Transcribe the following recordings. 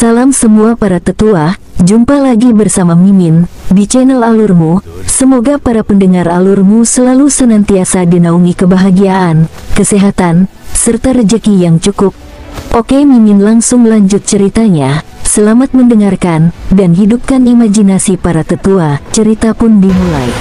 Salam semua para tetua, jumpa lagi bersama Mimin di channel Alurmu. Semoga para pendengar Alurmu selalu senantiasa dinaungi kebahagiaan, kesehatan, serta rezeki yang cukup. Oke, Mimin langsung lanjut ceritanya. Selamat mendengarkan dan hidupkan imajinasi para tetua. Cerita pun dimulai.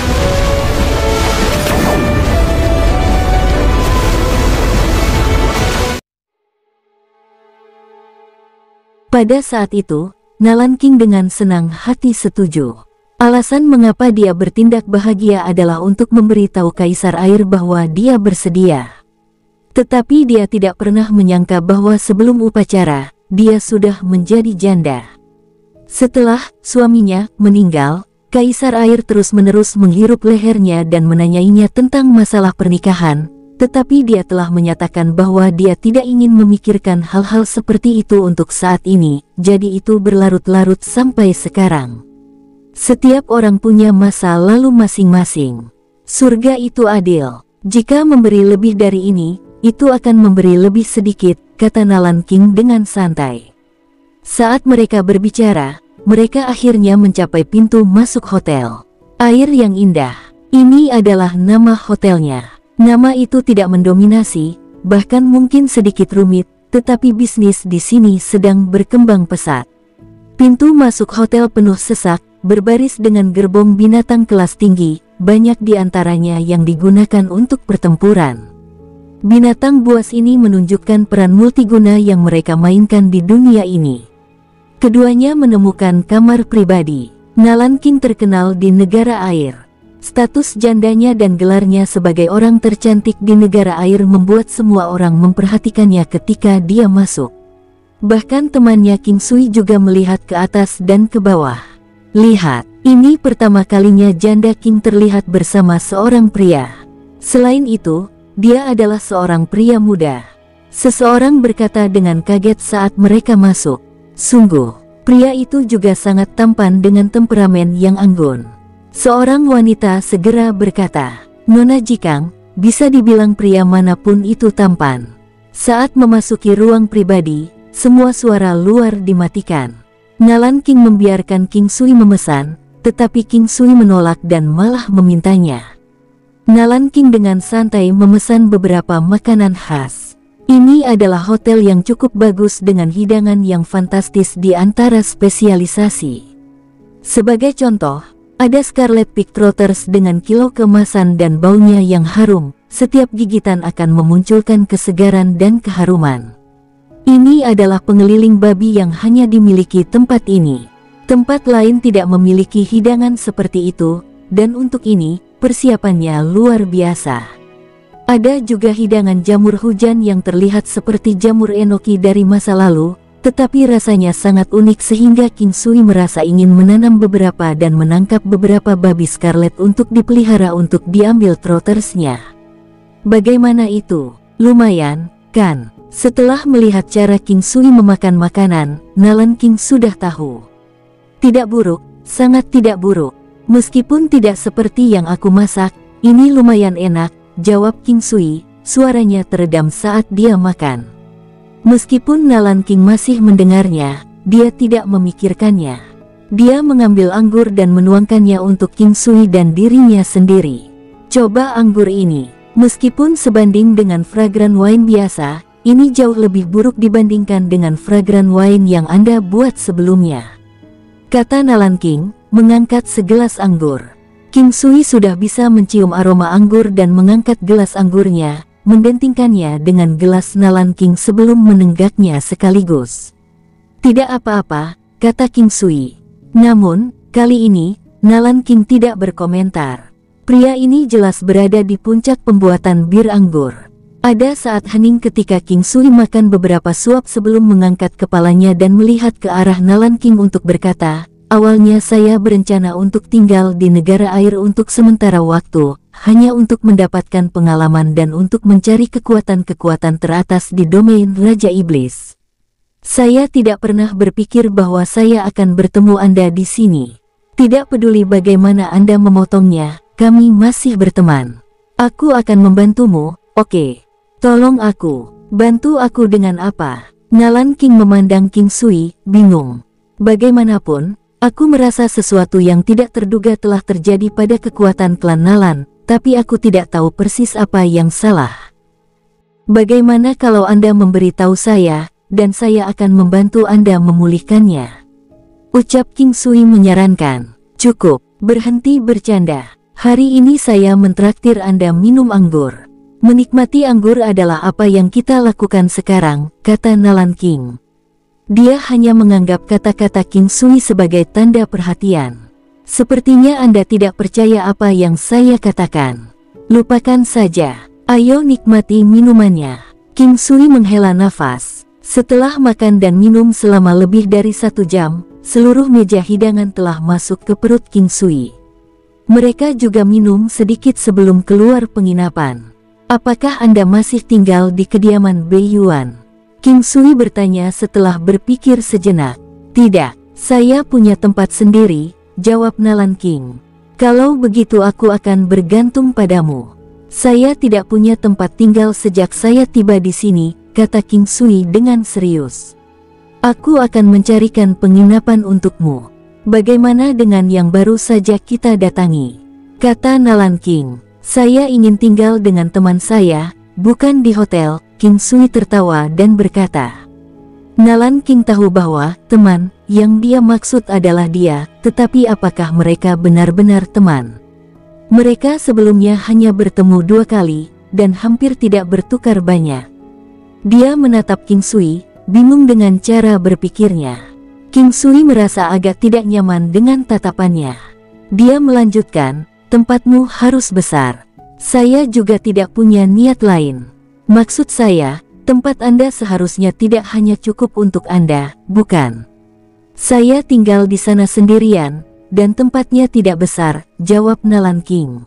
Pada saat itu, Nalan King dengan senang hati setuju. Alasan mengapa dia bertindak bahagia adalah untuk memberitahu Kaisar Air bahwa dia bersedia. Tetapi dia tidak pernah menyangka bahwa sebelum upacara, dia sudah menjadi janda. Setelah suaminya meninggal, Kaisar Air terus-menerus menghirup lehernya dan menanyainya tentang masalah pernikahan. Tetapi dia telah menyatakan bahwa dia tidak ingin memikirkan hal-hal seperti itu untuk saat ini, jadi itu berlarut-larut sampai sekarang. Setiap orang punya masa lalu masing-masing. Surga itu adil. Jika memberi lebih dari ini, itu akan memberi lebih sedikit, kata Nalan King dengan santai. Saat mereka berbicara, mereka akhirnya mencapai pintu masuk hotel. Air yang indah. Ini adalah nama hotelnya. Nama itu tidak mendominasi, bahkan mungkin sedikit rumit, tetapi bisnis di sini sedang berkembang pesat. Pintu masuk hotel penuh sesak, berbaris dengan gerbong binatang kelas tinggi, banyak di antaranya yang digunakan untuk pertempuran. Binatang buas ini menunjukkan peran multiguna yang mereka mainkan di dunia ini. Keduanya menemukan kamar pribadi. Nalan King terkenal di negara air. Status jandanya dan gelarnya sebagai orang tercantik di negara air membuat semua orang memperhatikannya ketika dia masuk. Bahkan temannya King Sui juga melihat ke atas dan ke bawah. Lihat, ini pertama kalinya janda King terlihat bersama seorang pria. Selain itu, dia adalah seorang pria muda. Seseorang berkata dengan kaget saat mereka masuk. Sungguh, pria itu juga sangat tampan dengan temperamen yang anggun. Seorang wanita segera berkata, "Nona Jikang, bisa dibilang pria manapun itu tampan." Saat memasuki ruang pribadi, semua suara luar dimatikan. Nalan King membiarkan King Sui memesan, tetapi King Sui menolak dan malah memintanya. Nalan King dengan santai memesan beberapa makanan khas. Ini adalah hotel yang cukup bagus dengan hidangan yang fantastis di antara spesialisasi. Sebagai contoh, ada Scarlet Pig Trotters dengan kilo kemasan dan baunya yang harum. Setiap gigitan akan memunculkan kesegaran dan keharuman. Ini adalah pengeliling babi yang hanya dimiliki tempat ini. Tempat lain tidak memiliki hidangan seperti itu, dan untuk ini, persiapannya luar biasa. Ada juga hidangan jamur hujan yang terlihat seperti jamur enoki dari masa lalu, tetapi rasanya sangat unik sehingga King Sui merasa ingin menanam beberapa dan menangkap beberapa babi scarlet untuk dipelihara untuk diambil trottersnya. Bagaimana itu? Lumayan, kan? Setelah melihat cara King Sui memakan makanan, Nalan King sudah tahu. Tidak buruk, sangat tidak buruk. Meskipun tidak seperti yang aku masak, ini lumayan enak, jawab King Sui, suaranya teredam saat dia makan. Meskipun Nalan King masih mendengarnya, dia tidak memikirkannya. Dia mengambil anggur dan menuangkannya untuk King Sui dan dirinya sendiri. Coba anggur ini. Meskipun sebanding dengan fragrant wine biasa, ini jauh lebih buruk dibandingkan dengan fragrant wine yang Anda buat sebelumnya, kata Nalan King, mengangkat segelas anggur. King Sui sudah bisa mencium aroma anggur dan mengangkat gelas anggurnya, menggantikannya dengan gelas Nalan King sebelum menenggaknya sekaligus. Tidak apa-apa, kata King Sui. Namun, kali ini, Nalan King tidak berkomentar. Pria ini jelas berada di puncak pembuatan bir anggur. Ada saat hening ketika King Sui makan beberapa suap sebelum mengangkat kepalanya dan melihat ke arah Nalan King untuk berkata, "Awalnya saya berencana untuk tinggal di negara air untuk sementara waktu, hanya untuk mendapatkan pengalaman dan untuk mencari kekuatan-kekuatan teratas di domain Raja Iblis. Saya tidak pernah berpikir bahwa saya akan bertemu Anda di sini. Tidak peduli bagaimana Anda memotongnya, kami masih berteman. Aku akan membantumu, oke? Tolong aku, bantu aku dengan apa?" Nalan King memandang King Sui, bingung. Bagaimanapun, aku merasa sesuatu yang tidak terduga telah terjadi pada kekuatan klan Nalan, tapi aku tidak tahu persis apa yang salah. Bagaimana kalau Anda memberitahu saya, dan saya akan membantu Anda memulihkannya? Ucap King Sui menyarankan. Cukup, berhenti bercanda. Hari ini saya mentraktir Anda minum anggur. Menikmati anggur adalah apa yang kita lakukan sekarang, kata Nalan King. Dia hanya menganggap kata-kata King Sui sebagai tanda perhatian. Sepertinya Anda tidak percaya apa yang saya katakan. Lupakan saja. Ayo nikmati minumannya. King Sui menghela nafas. Setelah makan dan minum selama lebih dari 1 jam, seluruh meja hidangan telah masuk ke perut King Sui. Mereka juga minum sedikit sebelum keluar penginapan. Apakah Anda masih tinggal di kediaman Bei Yuan? King Sui bertanya setelah berpikir sejenak. Tidak, saya punya tempat sendiri, jawab Nalan King. Kalau begitu aku akan bergantung padamu. Saya tidak punya tempat tinggal sejak saya tiba di sini, kata King Sui dengan serius. Aku akan mencarikan penginapan untukmu. Bagaimana dengan yang baru saja kita datangi? Kata Nalan King. Saya ingin tinggal dengan teman saya, bukan di hotel. King Sui tertawa dan berkata. Nalan King tahu bahwa teman yang dia maksud adalah dia, tetapi apakah mereka benar-benar teman? Mereka sebelumnya hanya bertemu 2 kali, dan hampir tidak bertukar banyak. Dia menatap King Sui, bingung dengan cara berpikirnya. King Sui merasa agak tidak nyaman dengan tatapannya. Dia melanjutkan, tempatmu harus besar. Saya juga tidak punya niat lain. Maksud saya, tempat Anda seharusnya tidak hanya cukup untuk Anda, bukan? Saya tinggal di sana sendirian, dan tempatnya tidak besar, jawab Nalan King.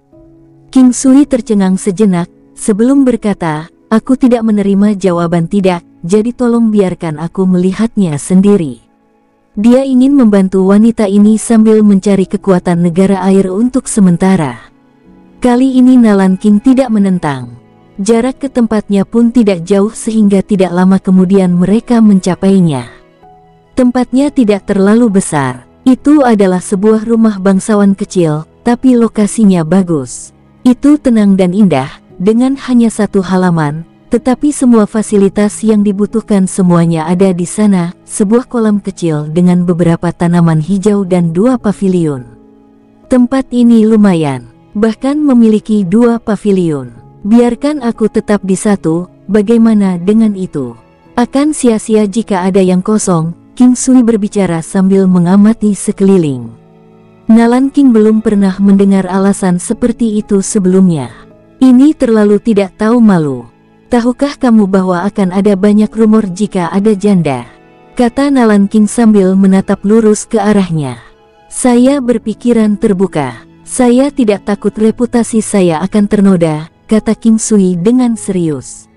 King Sui tercengang sejenak, sebelum berkata, aku tidak menerima jawaban tidak, jadi tolong biarkan aku melihatnya sendiri. Dia ingin membantu wanita ini sambil mencari kekuatan negara air untuk sementara. Kali ini Nalan King tidak menentang. Jarak ke tempatnya pun tidak jauh sehingga tidak lama kemudian mereka mencapainya. Tempatnya tidak terlalu besar. Itu adalah sebuah rumah bangsawan kecil, tapi lokasinya bagus. Itu tenang dan indah, dengan hanya 1 halaman, tetapi semua fasilitas yang dibutuhkan semuanya ada di sana, sebuah kolam kecil dengan beberapa tanaman hijau dan 2 paviliun. Tempat ini lumayan, bahkan memiliki 2 paviliun. Biarkan aku tetap di 1, bagaimana dengan itu? Akan sia-sia jika ada yang kosong, King Sui berbicara sambil mengamati sekeliling. Nalan King belum pernah mendengar alasan seperti itu sebelumnya. Ini terlalu tidak tahu malu. Tahukah kamu bahwa akan ada banyak rumor jika ada janda? Kata Nalan King sambil menatap lurus ke arahnya. Saya berpikiran terbuka. Saya tidak takut reputasi saya akan ternoda, kata King Sui dengan serius.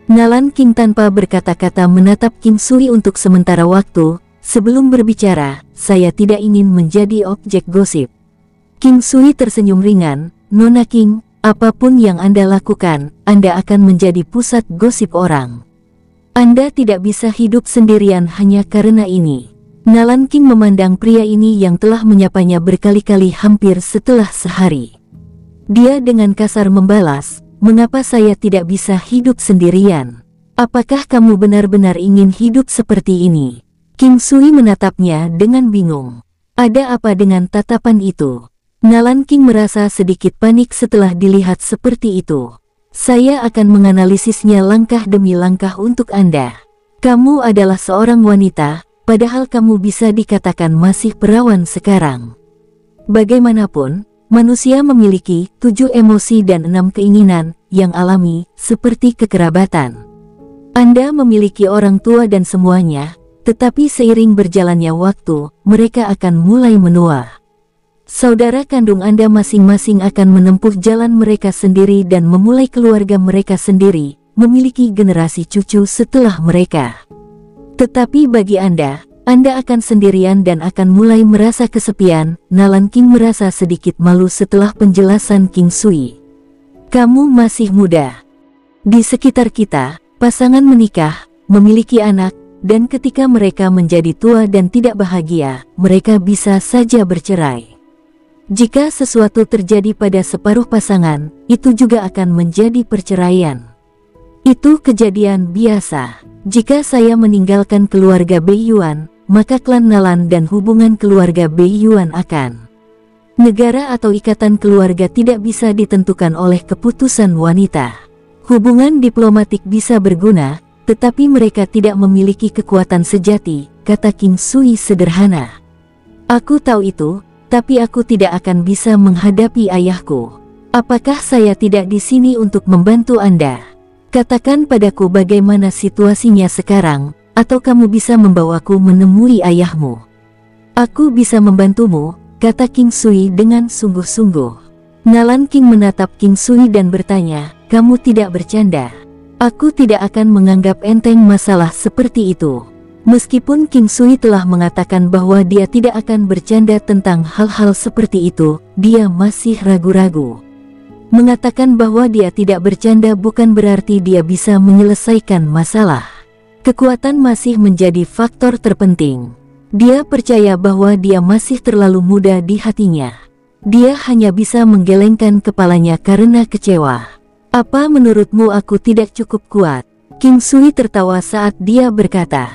Nalan King tanpa berkata-kata menatap King Sui untuk sementara waktu, sebelum berbicara, saya tidak ingin menjadi objek gosip. King Sui tersenyum ringan, Nona King, apapun yang Anda lakukan, Anda akan menjadi pusat gosip orang. Anda tidak bisa hidup sendirian hanya karena ini. Nalan King memandang pria ini yang telah menyapanya berkali-kali hampir setelah sehari. Dia dengan kasar membalas, mengapa saya tidak bisa hidup sendirian? Apakah kamu benar-benar ingin hidup seperti ini? King Sui menatapnya dengan bingung. Ada apa dengan tatapan itu? Nalan King merasa sedikit panik setelah dilihat seperti itu. Saya akan menganalisisnya langkah demi langkah untuk Anda. Kamu adalah seorang wanita, padahal kamu bisa dikatakan masih perawan sekarang. Bagaimanapun, manusia memiliki 7 emosi dan 6 keinginan yang alami, seperti kekerabatan. Anda memiliki orang tua dan semuanya, tetapi seiring berjalannya waktu, mereka akan mulai menua. Saudara kandung Anda masing-masing akan menempuh jalan mereka sendiri dan memulai keluarga mereka sendiri, memiliki generasi cucu setelah mereka. Tetapi bagi Anda akan sendirian dan akan mulai merasa kesepian. Nalan King merasa sedikit malu setelah penjelasan King Sui. Kamu masih muda. Di sekitar kita, pasangan menikah, memiliki anak, dan ketika mereka menjadi tua dan tidak bahagia, mereka bisa saja bercerai. Jika sesuatu terjadi pada separuh pasangan, itu juga akan menjadi perceraian. Itu kejadian biasa. Jika saya meninggalkan keluarga Beiyuan, maka klan Nalan dan hubungan keluarga Beiyuan akan. Negara atau ikatan keluarga tidak bisa ditentukan oleh keputusan wanita. Hubungan diplomatik bisa berguna, tetapi mereka tidak memiliki kekuatan sejati, kata King Sui sederhana. Aku tahu itu, tapi aku tidak akan bisa menghadapi ayahku. Apakah saya tidak di sini untuk membantu Anda? Katakan padaku bagaimana situasinya sekarang, atau kamu bisa membawaku menemui ayahmu. Aku bisa membantumu, kata King Sui dengan sungguh-sungguh. Nalan King menatap King Sui dan bertanya, kamu tidak bercanda? Aku tidak akan menganggap enteng masalah seperti itu. Meskipun King Sui telah mengatakan bahwa dia tidak akan bercanda tentang hal-hal seperti itu, dia masih ragu-ragu. Mengatakan bahwa dia tidak bercanda bukan berarti dia bisa menyelesaikan masalah. Kekuatan masih menjadi faktor terpenting. Dia percaya bahwa dia masih terlalu muda di hatinya. Dia hanya bisa menggelengkan kepalanya karena kecewa. Apa menurutmu aku tidak cukup kuat? King Sui tertawa saat dia berkata,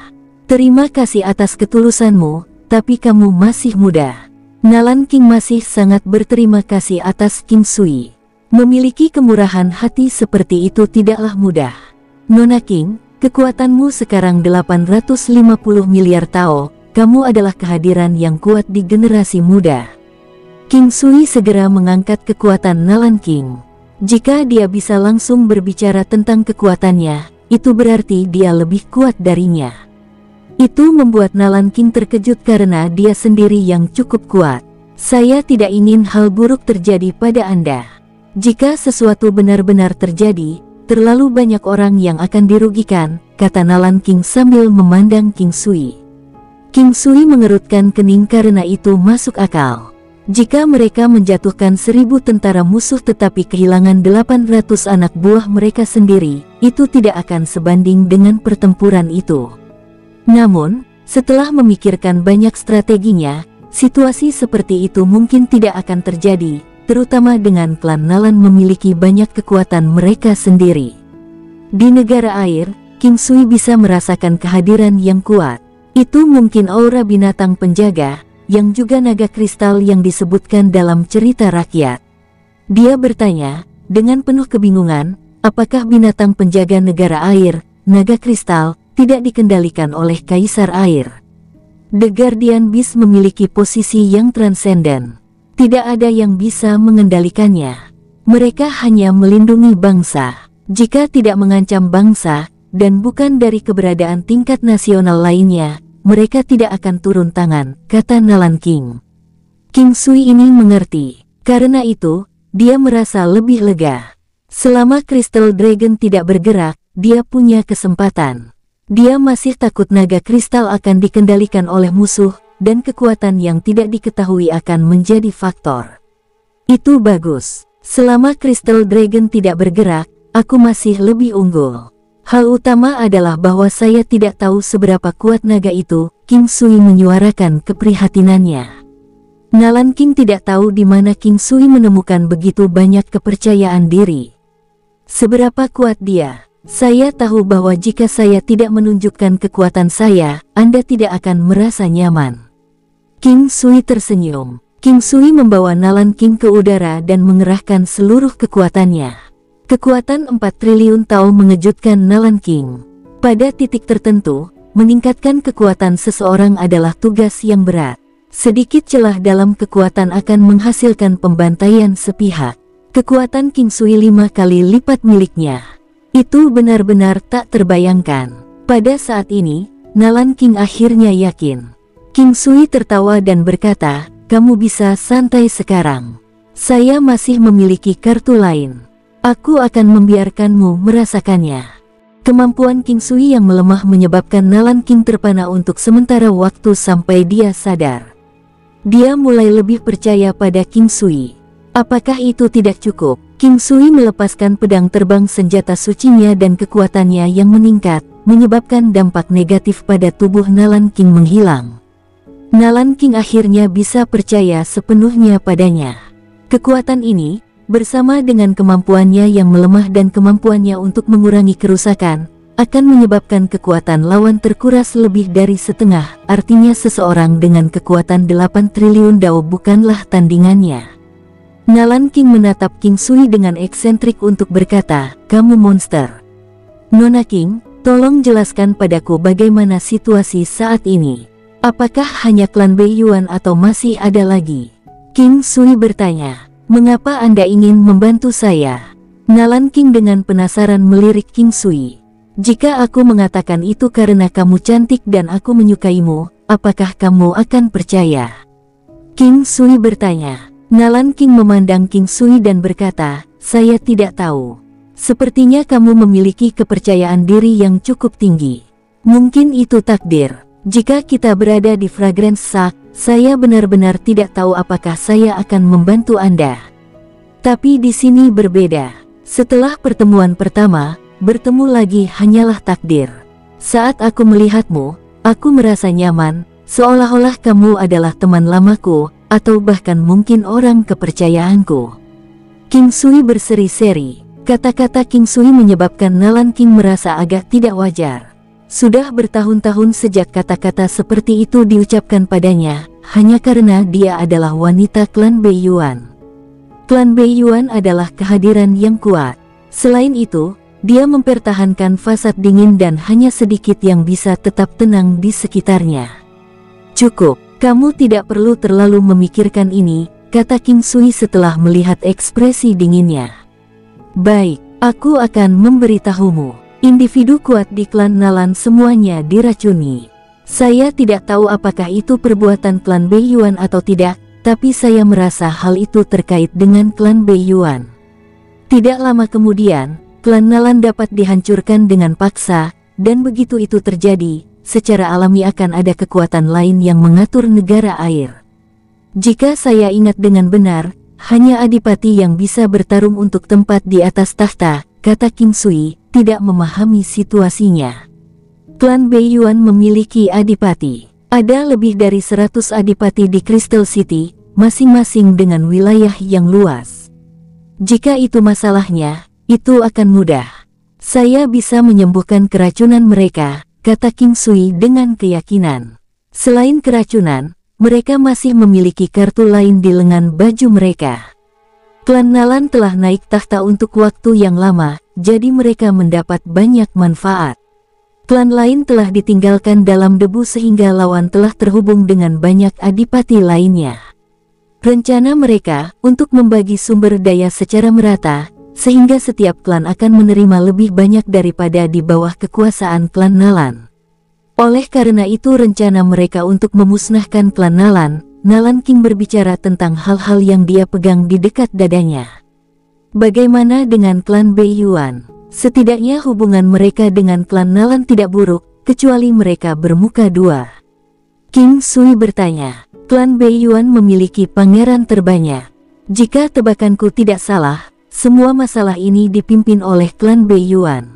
terima kasih atas ketulusanmu, tapi kamu masih muda. Nalan King masih sangat berterima kasih atas King Sui. Memiliki kemurahan hati seperti itu tidaklah mudah. Nona King, kekuatanmu sekarang 850 miliar Tao, kamu adalah kehadiran yang kuat di generasi muda. King Sui segera mengangkat kekuatan Nalan King. Jika dia bisa langsung berbicara tentang kekuatannya, itu berarti dia lebih kuat darinya. Itu membuat Nalan King terkejut karena dia sendiri yang cukup kuat. Saya tidak ingin hal buruk terjadi pada Anda. Jika sesuatu benar-benar terjadi, terlalu banyak orang yang akan dirugikan, kata Nalan King sambil memandang King Sui. King Sui mengerutkan kening karena itu masuk akal. Jika mereka menjatuhkan 1000 tentara musuh tetapi kehilangan 800 anak buah mereka sendiri, itu tidak akan sebanding dengan pertempuran itu. Namun, setelah memikirkan banyak strateginya, situasi seperti itu mungkin tidak akan terjadi, terutama dengan klan Nalan memiliki banyak kekuatan mereka sendiri. Di negara air, King Sui bisa merasakan kehadiran yang kuat. Itu mungkin aura binatang penjaga, yang juga naga kristal yang disebutkan dalam cerita rakyat. Dia bertanya, dengan penuh kebingungan, apakah binatang penjaga negara air, naga kristal, tidak dikendalikan oleh Kaisar Air? The Guardian Beast memiliki posisi yang transenden. Tidak ada yang bisa mengendalikannya. Mereka hanya melindungi bangsa. Jika tidak mengancam bangsa, dan bukan dari keberadaan tingkat nasional lainnya, mereka tidak akan turun tangan, kata Nalan King. King Sui ini mengerti. Karena itu, dia merasa lebih lega. Selama Crystal Dragon tidak bergerak, dia punya kesempatan. Dia masih takut naga kristal akan dikendalikan oleh musuh, dan kekuatan yang tidak diketahui akan menjadi faktor. Itu bagus. Selama Crystal Dragon tidak bergerak, aku masih lebih unggul. Hal utama adalah bahwa saya tidak tahu seberapa kuat naga itu, King Sui menyuarakan keprihatinannya. Nalan King tidak tahu di mana King Sui menemukan begitu banyak kepercayaan diri. Seberapa kuat dia? Saya tahu bahwa jika saya tidak menunjukkan kekuatan saya, Anda tidak akan merasa nyaman. King Sui tersenyum. King Sui membawa Nalan King ke udara dan mengerahkan seluruh kekuatannya. Kekuatan 4 triliun Tao mengejutkan Nalan King. Pada titik tertentu, meningkatkan kekuatan seseorang adalah tugas yang berat. Sedikit celah dalam kekuatan akan menghasilkan pembantaian sepihak. Kekuatan King Sui 5 kali lipat miliknya. Itu benar-benar tak terbayangkan. Pada saat ini, Nalan King akhirnya yakin. King Sui tertawa dan berkata, kamu bisa santai sekarang. Saya masih memiliki kartu lain. Aku akan membiarkanmu merasakannya. Kemampuan King Sui yang melemah menyebabkan Nalan King terpana untuk sementara waktu sampai dia sadar. Dia mulai lebih percaya pada King Sui. Apakah itu tidak cukup? King Sui melepaskan pedang terbang senjata sucinya dan kekuatannya yang meningkat, menyebabkan dampak negatif pada tubuh Nalan King menghilang. Nalan King akhirnya bisa percaya sepenuhnya padanya. Kekuatan ini, bersama dengan kemampuannya yang melemah dan kemampuannya untuk mengurangi kerusakan, akan menyebabkan kekuatan lawan terkuras lebih dari setengah. Artinya seseorang dengan kekuatan 8 triliun dao bukanlah tandingannya. Nalan King menatap King Sui dengan eksentrik untuk berkata, "Kamu monster. Nona King, tolong jelaskan padaku bagaimana situasi saat ini. Apakah hanya klan Beiyuan atau masih ada lagi?" King Sui bertanya, "Mengapa Anda ingin membantu saya?" Nalan King dengan penasaran melirik King Sui. "Jika aku mengatakan itu karena kamu cantik dan aku menyukaimu, apakah kamu akan percaya?" King Sui bertanya. Nalan King memandang King Sui dan berkata, "Saya tidak tahu. Sepertinya kamu memiliki kepercayaan diri yang cukup tinggi. Mungkin itu takdir. Jika kita berada di Fragrance Sak, saya benar-benar tidak tahu apakah saya akan membantu Anda. Tapi di sini berbeda. Setelah pertemuan pertama, bertemu lagi hanyalah takdir. Saat aku melihatmu, aku merasa nyaman, seolah-olah kamu adalah teman lamaku, atau bahkan mungkin orang kepercayaanku." King Sui berseri-seri. Kata-kata King Sui menyebabkan Nalan King merasa agak tidak wajar. Sudah bertahun-tahun sejak kata-kata seperti itu diucapkan padanya, hanya karena dia adalah wanita klan Beiyuan. Klan Beiyuan adalah kehadiran yang kuat. Selain itu, dia mempertahankan fasad dingin dan hanya sedikit yang bisa tetap tenang di sekitarnya. "Cukup. Kamu tidak perlu terlalu memikirkan ini," kata King Sui setelah melihat ekspresi dinginnya. "Baik, aku akan memberitahumu. Individu kuat di klan Nalan semuanya diracuni. Saya tidak tahu apakah itu perbuatan klan Beiyuan atau tidak, tapi saya merasa hal itu terkait dengan klan Beiyuan." Tidak lama kemudian, klan Nalan dapat dihancurkan dengan paksa, dan begitu itu terjadi, secara alami akan ada kekuatan lain yang mengatur negara air. Jika saya ingat dengan benar, hanya adipati yang bisa bertarung untuk tempat di atas tahta, kata King Sui, tidak memahami situasinya. Klan Beiyuan memiliki adipati. Ada lebih dari 100 adipati di Crystal City, masing-masing dengan wilayah yang luas. Jika itu masalahnya, itu akan mudah. Saya bisa menyembuhkan keracunan mereka, kata King Sui dengan keyakinan. Selain keracunan, mereka masih memiliki kartu lain di lengan baju mereka. Klan Nalan telah naik tahta untuk waktu yang lama, jadi mereka mendapat banyak manfaat. Klan lain telah ditinggalkan dalam debu sehingga lawan telah terhubung dengan banyak adipati lainnya. Rencana mereka untuk membagi sumber daya secara merata, sehingga setiap klan akan menerima lebih banyak daripada di bawah kekuasaan klan Nalan. Oleh karena itu rencana mereka untuk memusnahkan klan Nalan, Nalan King berbicara tentang hal-hal yang dia pegang di dekat dadanya. Bagaimana dengan klan Beiyuan? Setidaknya hubungan mereka dengan klan Nalan tidak buruk, kecuali mereka bermuka dua. King Sui bertanya, klan Beiyuan memiliki pangeran terbanyak. Jika tebakanku tidak salah, semua masalah ini dipimpin oleh klan Beiyuan.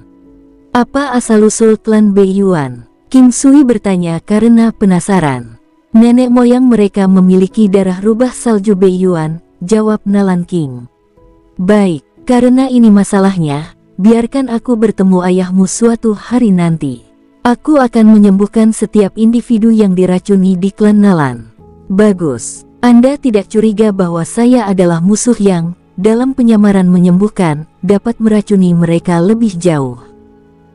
Apa asal-usul klan Beiyuan? King Sui bertanya karena penasaran. Nenek moyang mereka memiliki darah rubah salju Beiyuan, jawab Nalan King. Baik, karena ini masalahnya, biarkan aku bertemu ayahmu suatu hari nanti. Aku akan menyembuhkan setiap individu yang diracuni di klan Nalan. Bagus, Anda tidak curiga bahwa saya adalah musuh yang, dalam penyamaran menyembuhkan, dapat meracuni mereka lebih jauh.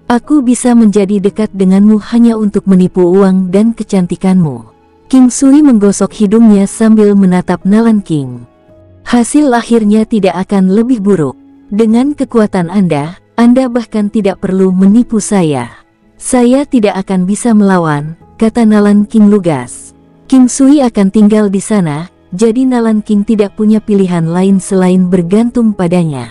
Aku bisa menjadi dekat denganmu hanya untuk menipu uang dan kecantikanmu. King Sui menggosok hidungnya sambil menatap Nalan King. Hasil akhirnya tidak akan lebih buruk. Dengan kekuatan Anda bahkan tidak perlu menipu saya. Saya tidak akan bisa melawan, kata Nalan King lugas. King Sui akan tinggal di sana, jadi Nalan King tidak punya pilihan lain selain bergantung padanya.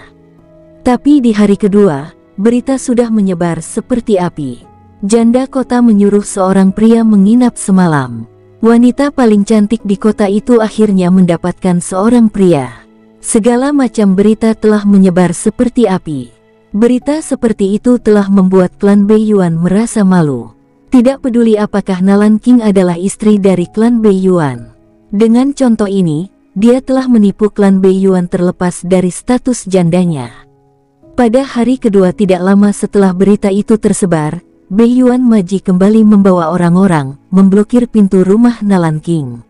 Tapi di hari kedua, berita sudah menyebar seperti api. Janda kota menyuruh seorang pria menginap semalam. Wanita paling cantik di kota itu akhirnya mendapatkan seorang pria. Segala macam berita telah menyebar seperti api. Berita seperti itu telah membuat klan Beiyuan merasa malu. Tidak peduli apakah Nalan King adalah istri dari klan Beiyuan. Dengan contoh ini, dia telah menipu klan Beiyuan terlepas dari status jandanya. Pada hari kedua tidak lama setelah berita itu tersebar, Beiyuan Maji kembali membawa orang-orang memblokir pintu rumah Nalan King.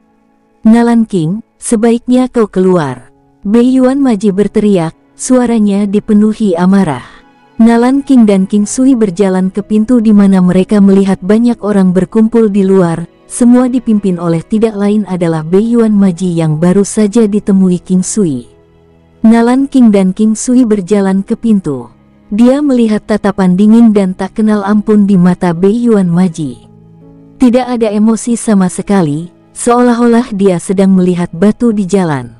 "Nalan King, sebaiknya kau keluar." Beiyuan Maji berteriak, suaranya dipenuhi amarah. Nalan King dan King Sui berjalan ke pintu di mana mereka melihat banyak orang berkumpul di luar. Semua dipimpin oleh tidak lain adalah Beiyuan Maji yang baru saja ditemui King Sui. Nalan King dan King Sui berjalan ke pintu. Dia melihat tatapan dingin dan tak kenal ampun di mata Beiyuan Maji. Tidak ada emosi sama sekali, seolah-olah dia sedang melihat batu di jalan.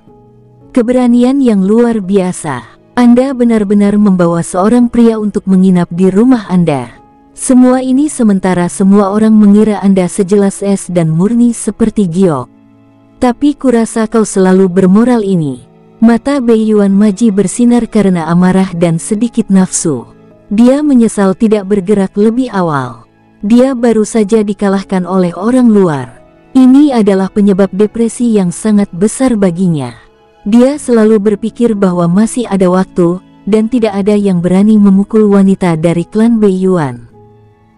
Keberanian yang luar biasa. Anda benar-benar membawa seorang pria untuk menginap di rumah Anda. Semua ini sementara semua orang mengira Anda sejelas es dan murni seperti giok. Tapi kurasa kau selalu bermoral ini. Mata Beiyuan Maji bersinar karena amarah dan sedikit nafsu. Dia menyesal tidak bergerak lebih awal. Dia baru saja dikalahkan oleh orang luar. Ini adalah penyebab depresi yang sangat besar baginya. Dia selalu berpikir bahwa masih ada waktu, dan tidak ada yang berani memukul wanita dari klan Beiyuan.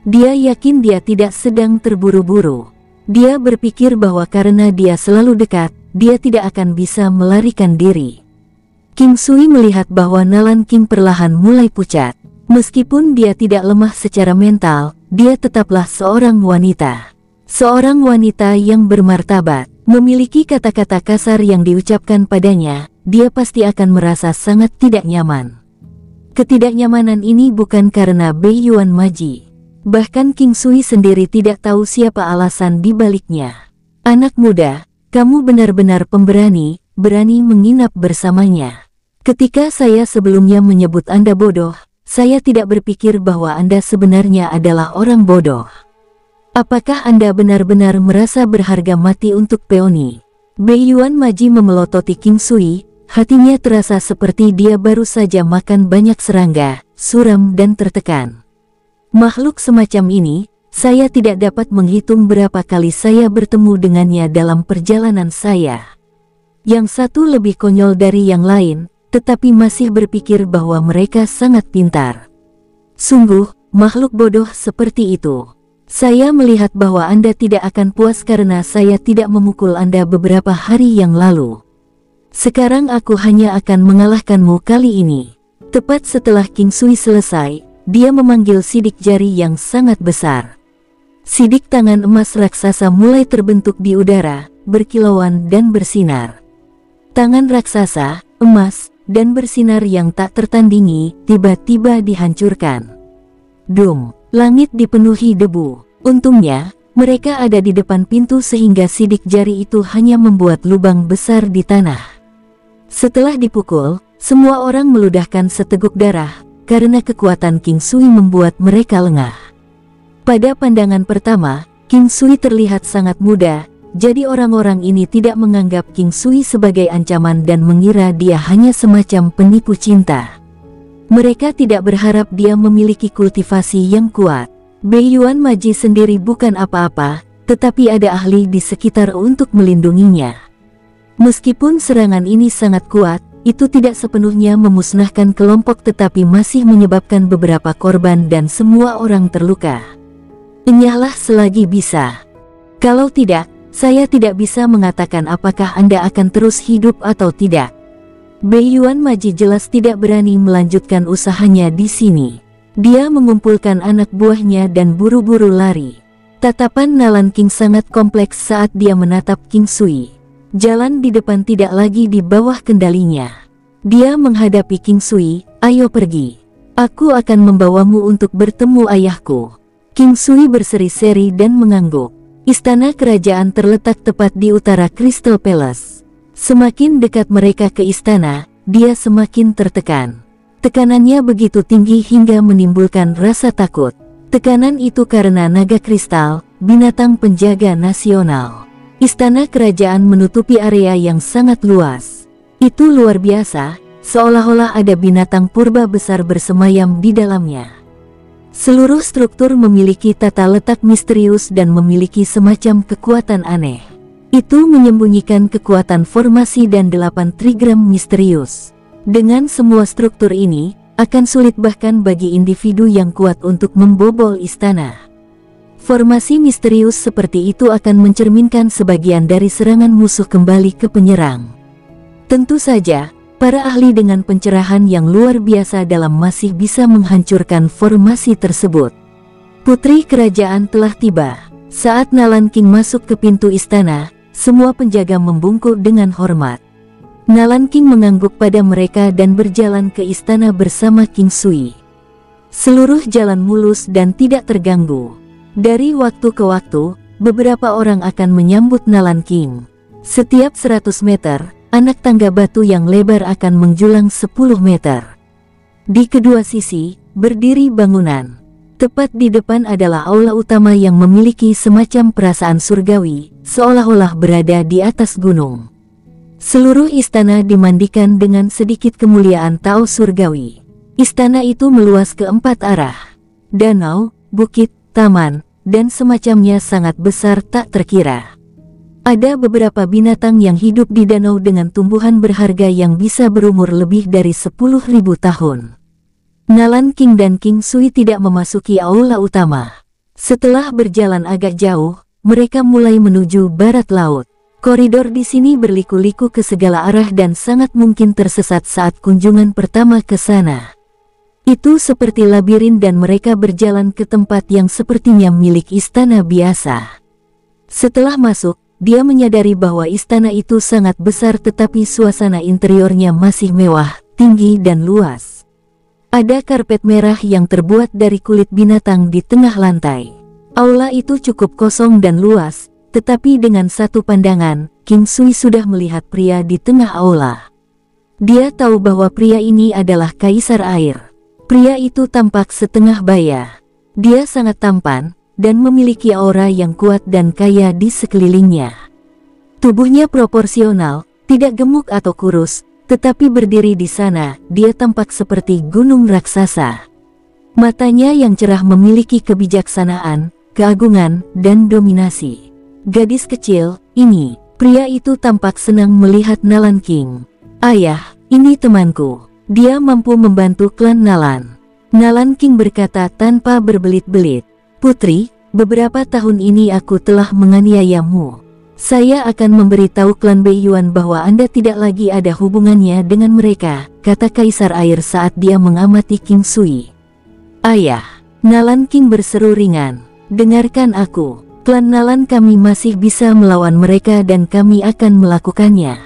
Dia yakin dia tidak sedang terburu-buru. Dia berpikir bahwa karena dia selalu dekat, dia tidak akan bisa melarikan diri. King Sui melihat bahwa Nalan King perlahan mulai pucat. Meskipun dia tidak lemah secara mental, dia tetaplah seorang wanita. Seorang wanita yang bermartabat. Memiliki kata-kata kasar yang diucapkan padanya, dia pasti akan merasa sangat tidak nyaman. Ketidaknyamanan ini bukan karena Beiyuan Maji. Bahkan King Sui sendiri tidak tahu siapa alasan di baliknya. "Anak muda, kamu benar-benar pemberani, berani menginap bersamanya. Ketika saya sebelumnya menyebut Anda bodoh, saya tidak berpikir bahwa Anda sebenarnya adalah orang bodoh. Apakah Anda benar-benar merasa berharga mati untuk peoni?" Beiyuan Maji memelototi King Sui, hatinya terasa seperti dia baru saja makan banyak serangga, suram dan tertekan. "Makhluk semacam ini, saya tidak dapat menghitung berapa kali saya bertemu dengannya dalam perjalanan saya. Yang satu lebih konyol dari yang lain, tetapi masih berpikir bahwa mereka sangat pintar. Sungguh, makhluk bodoh seperti itu. Saya melihat bahwa Anda tidak akan puas karena saya tidak memukul Anda beberapa hari yang lalu. Sekarang aku hanya akan mengalahkanmu kali ini." Tepat setelah King Sui selesai, dia memanggil sidik jari yang sangat besar. Sidik tangan emas raksasa mulai terbentuk di udara, berkilauan dan bersinar. Tangan raksasa, emas, dan bersinar yang tak tertandingi, tiba-tiba dihancurkan. Dum! Langit dipenuhi debu. Untungnya, mereka ada di depan pintu sehingga sidik jari itu hanya membuat lubang besar di tanah. Setelah dipukul, semua orang meludahkan seteguk darah, karena kekuatan King Sui membuat mereka lengah. Pada pandangan pertama, King Sui terlihat sangat muda, jadi orang-orang ini tidak menganggap King Sui sebagai ancaman dan mengira dia hanya semacam penipu cinta. Mereka tidak berharap dia memiliki kultivasi yang kuat. Beiyuan Maji sendiri bukan apa-apa, tetapi ada ahli di sekitar untuk melindunginya. Meskipun serangan ini sangat kuat, itu tidak sepenuhnya memusnahkan kelompok tetapi masih menyebabkan beberapa korban dan semua orang terluka. Enyahlah selagi bisa. Kalau tidak, saya tidak bisa mengatakan apakah Anda akan terus hidup atau tidak. Beiyuan Maji jelas tidak berani melanjutkan usahanya di sini. Dia mengumpulkan anak buahnya dan buru-buru lari. Tatapan Nalan King sangat kompleks saat dia menatap King Sui. Jalan di depan tidak lagi di bawah kendalinya. Dia menghadapi King Sui, "Ayo pergi. Aku akan membawamu untuk bertemu ayahku." King Sui berseri-seri dan mengangguk. Istana kerajaan terletak tepat di utara Crystal Palace. Semakin dekat mereka ke istana, dia semakin tertekan. Tekanannya begitu tinggi hingga menimbulkan rasa takut. Tekanan itu karena naga kristal, binatang penjaga nasional. Istana kerajaan menutupi area yang sangat luas. Itu luar biasa, seolah-olah ada binatang purba besar bersemayam di dalamnya. Seluruh struktur memiliki tata letak misterius dan memiliki semacam kekuatan aneh. Itu menyembunyikan kekuatan formasi dan 8 trigram misterius. Dengan semua struktur ini, akan sulit bahkan bagi individu yang kuat untuk membobol istana. Formasi misterius seperti itu akan mencerminkan sebagian dari serangan musuh kembali ke penyerang. Tentu saja, para ahli dengan pencerahan yang luar biasa dalam masih bisa menghancurkan formasi tersebut. Putri kerajaan telah tiba. Saat Nalan King masuk ke pintu istana, semua penjaga membungkuk dengan hormat. Nalan King mengangguk pada mereka dan berjalan ke istana bersama King Sui. Seluruh jalan mulus dan tidak terganggu. Dari waktu ke waktu, beberapa orang akan menyambut Nalan King. Setiap 100 meter, anak tangga batu yang lebar akan menjulang 10 meter. Di kedua sisi, berdiri bangunan. Tepat di depan adalah aula utama yang memiliki semacam perasaan surgawi, seolah-olah berada di atas gunung. Seluruh istana dimandikan dengan sedikit kemuliaan Tao surgawi. Istana itu meluas ke 4 arah. Danau, bukit, taman, dan semacamnya sangat besar tak terkira. Ada beberapa binatang yang hidup di danau dengan tumbuhan berharga yang bisa berumur lebih dari 10.000 tahun. Nalan King dan King Sui tidak memasuki aula utama. Setelah berjalan agak jauh, mereka mulai menuju barat laut. Koridor di sini berliku-liku ke segala arah dan sangat mungkin tersesat saat kunjungan pertama ke sana. Itu seperti labirin dan mereka berjalan ke tempat yang sepertinya milik istana biasa. Setelah masuk, dia menyadari bahwa istana itu sangat besar tetapi suasana interiornya masih mewah, tinggi dan luas. Ada karpet merah yang terbuat dari kulit binatang di tengah lantai. Aula itu cukup kosong dan luas, tetapi dengan satu pandangan, King Sui sudah melihat pria di tengah aula. Dia tahu bahwa pria ini adalah Kaisar Air. Pria itu tampak setengah baya. Dia sangat tampan, dan memiliki aura yang kuat dan kaya di sekelilingnya. Tubuhnya proporsional, tidak gemuk atau kurus, tetapi berdiri di sana, dia tampak seperti gunung raksasa. Matanya yang cerah memiliki kebijaksanaan, keagungan, dan dominasi. Gadis kecil, ini, pria itu tampak senang melihat Nalan King. Ayah, ini temanku. Dia mampu membantu klan Nalan. Nalan King berkata tanpa berbelit-belit. Putri, beberapa tahun ini aku telah menganiayamu. Saya akan memberitahu klan Beiyuan bahwa Anda tidak lagi ada hubungannya dengan mereka, kata Kaisar Air saat dia mengamati King Sui. Ayah, Nalan King berseru ringan. Dengarkan aku, klan Nalan kami masih bisa melawan mereka dan kami akan melakukannya.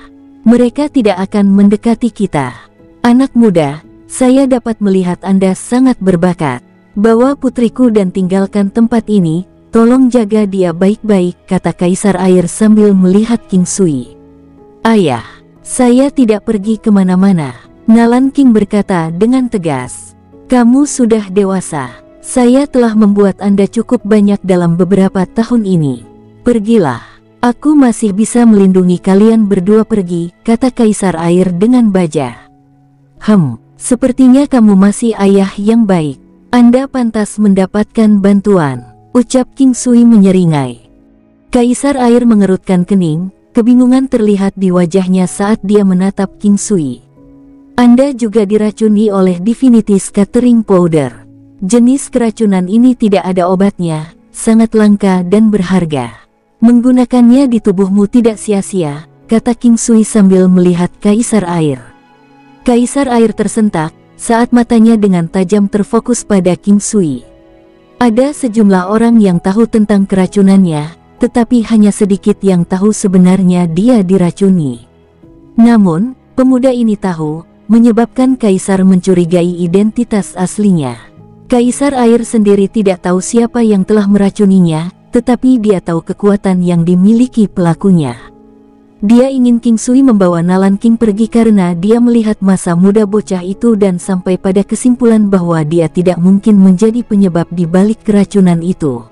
Mereka tidak akan mendekati kita. Anak muda, saya dapat melihat Anda sangat berbakat. Bawa putriku dan tinggalkan tempat ini. Tolong jaga dia baik-baik, kata Kaisar Air sambil melihat King Sui. Ayah, saya tidak pergi kemana-mana. Nalan King berkata dengan tegas. Kamu sudah dewasa. Saya telah membuat Anda cukup banyak dalam beberapa tahun ini. Pergilah. Aku masih bisa melindungi kalian berdua pergi, kata Kaisar Air dengan baja. Sepertinya kamu masih ayah yang baik. Anda pantas mendapatkan bantuan, ucap King Sui menyeringai. Kaisar Air mengerutkan kening, kebingungan terlihat di wajahnya saat dia menatap King Sui. Anda juga diracuni oleh Divinity Scattering Powder. Jenis keracunan ini tidak ada obatnya, sangat langka dan berharga. Menggunakannya di tubuhmu tidak sia-sia, kata King Sui sambil melihat Kaisar Air. Kaisar Air tersentak, saat matanya dengan tajam terfokus pada King Sui. Ada sejumlah orang yang tahu tentang keracunannya, tetapi hanya sedikit yang tahu sebenarnya dia diracuni. Namun, pemuda ini tahu, menyebabkan Kaisar mencurigai identitas aslinya. Kaisar Air sendiri tidak tahu siapa yang telah meracuninya, tetapi dia tahu kekuatan yang dimiliki pelakunya. Dia ingin King Sui membawa Nalan King pergi karena dia melihat masa muda bocah itu dan sampai pada kesimpulan bahwa dia tidak mungkin menjadi penyebab di balik keracunan itu.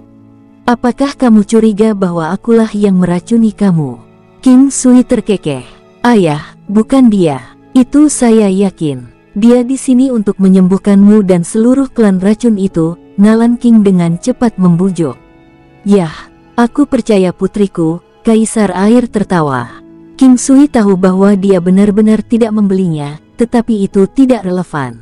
Apakah kamu curiga bahwa akulah yang meracuni kamu? King Sui terkekeh. Ayah, bukan dia. Itu saya yakin. Dia di sini untuk menyembuhkanmu dan seluruh klan racun itu, Nalan King dengan cepat membujuk. Yah, aku percaya putriku, Kaisar Air tertawa. King Sui tahu bahwa dia benar-benar tidak membelinya, tetapi itu tidak relevan.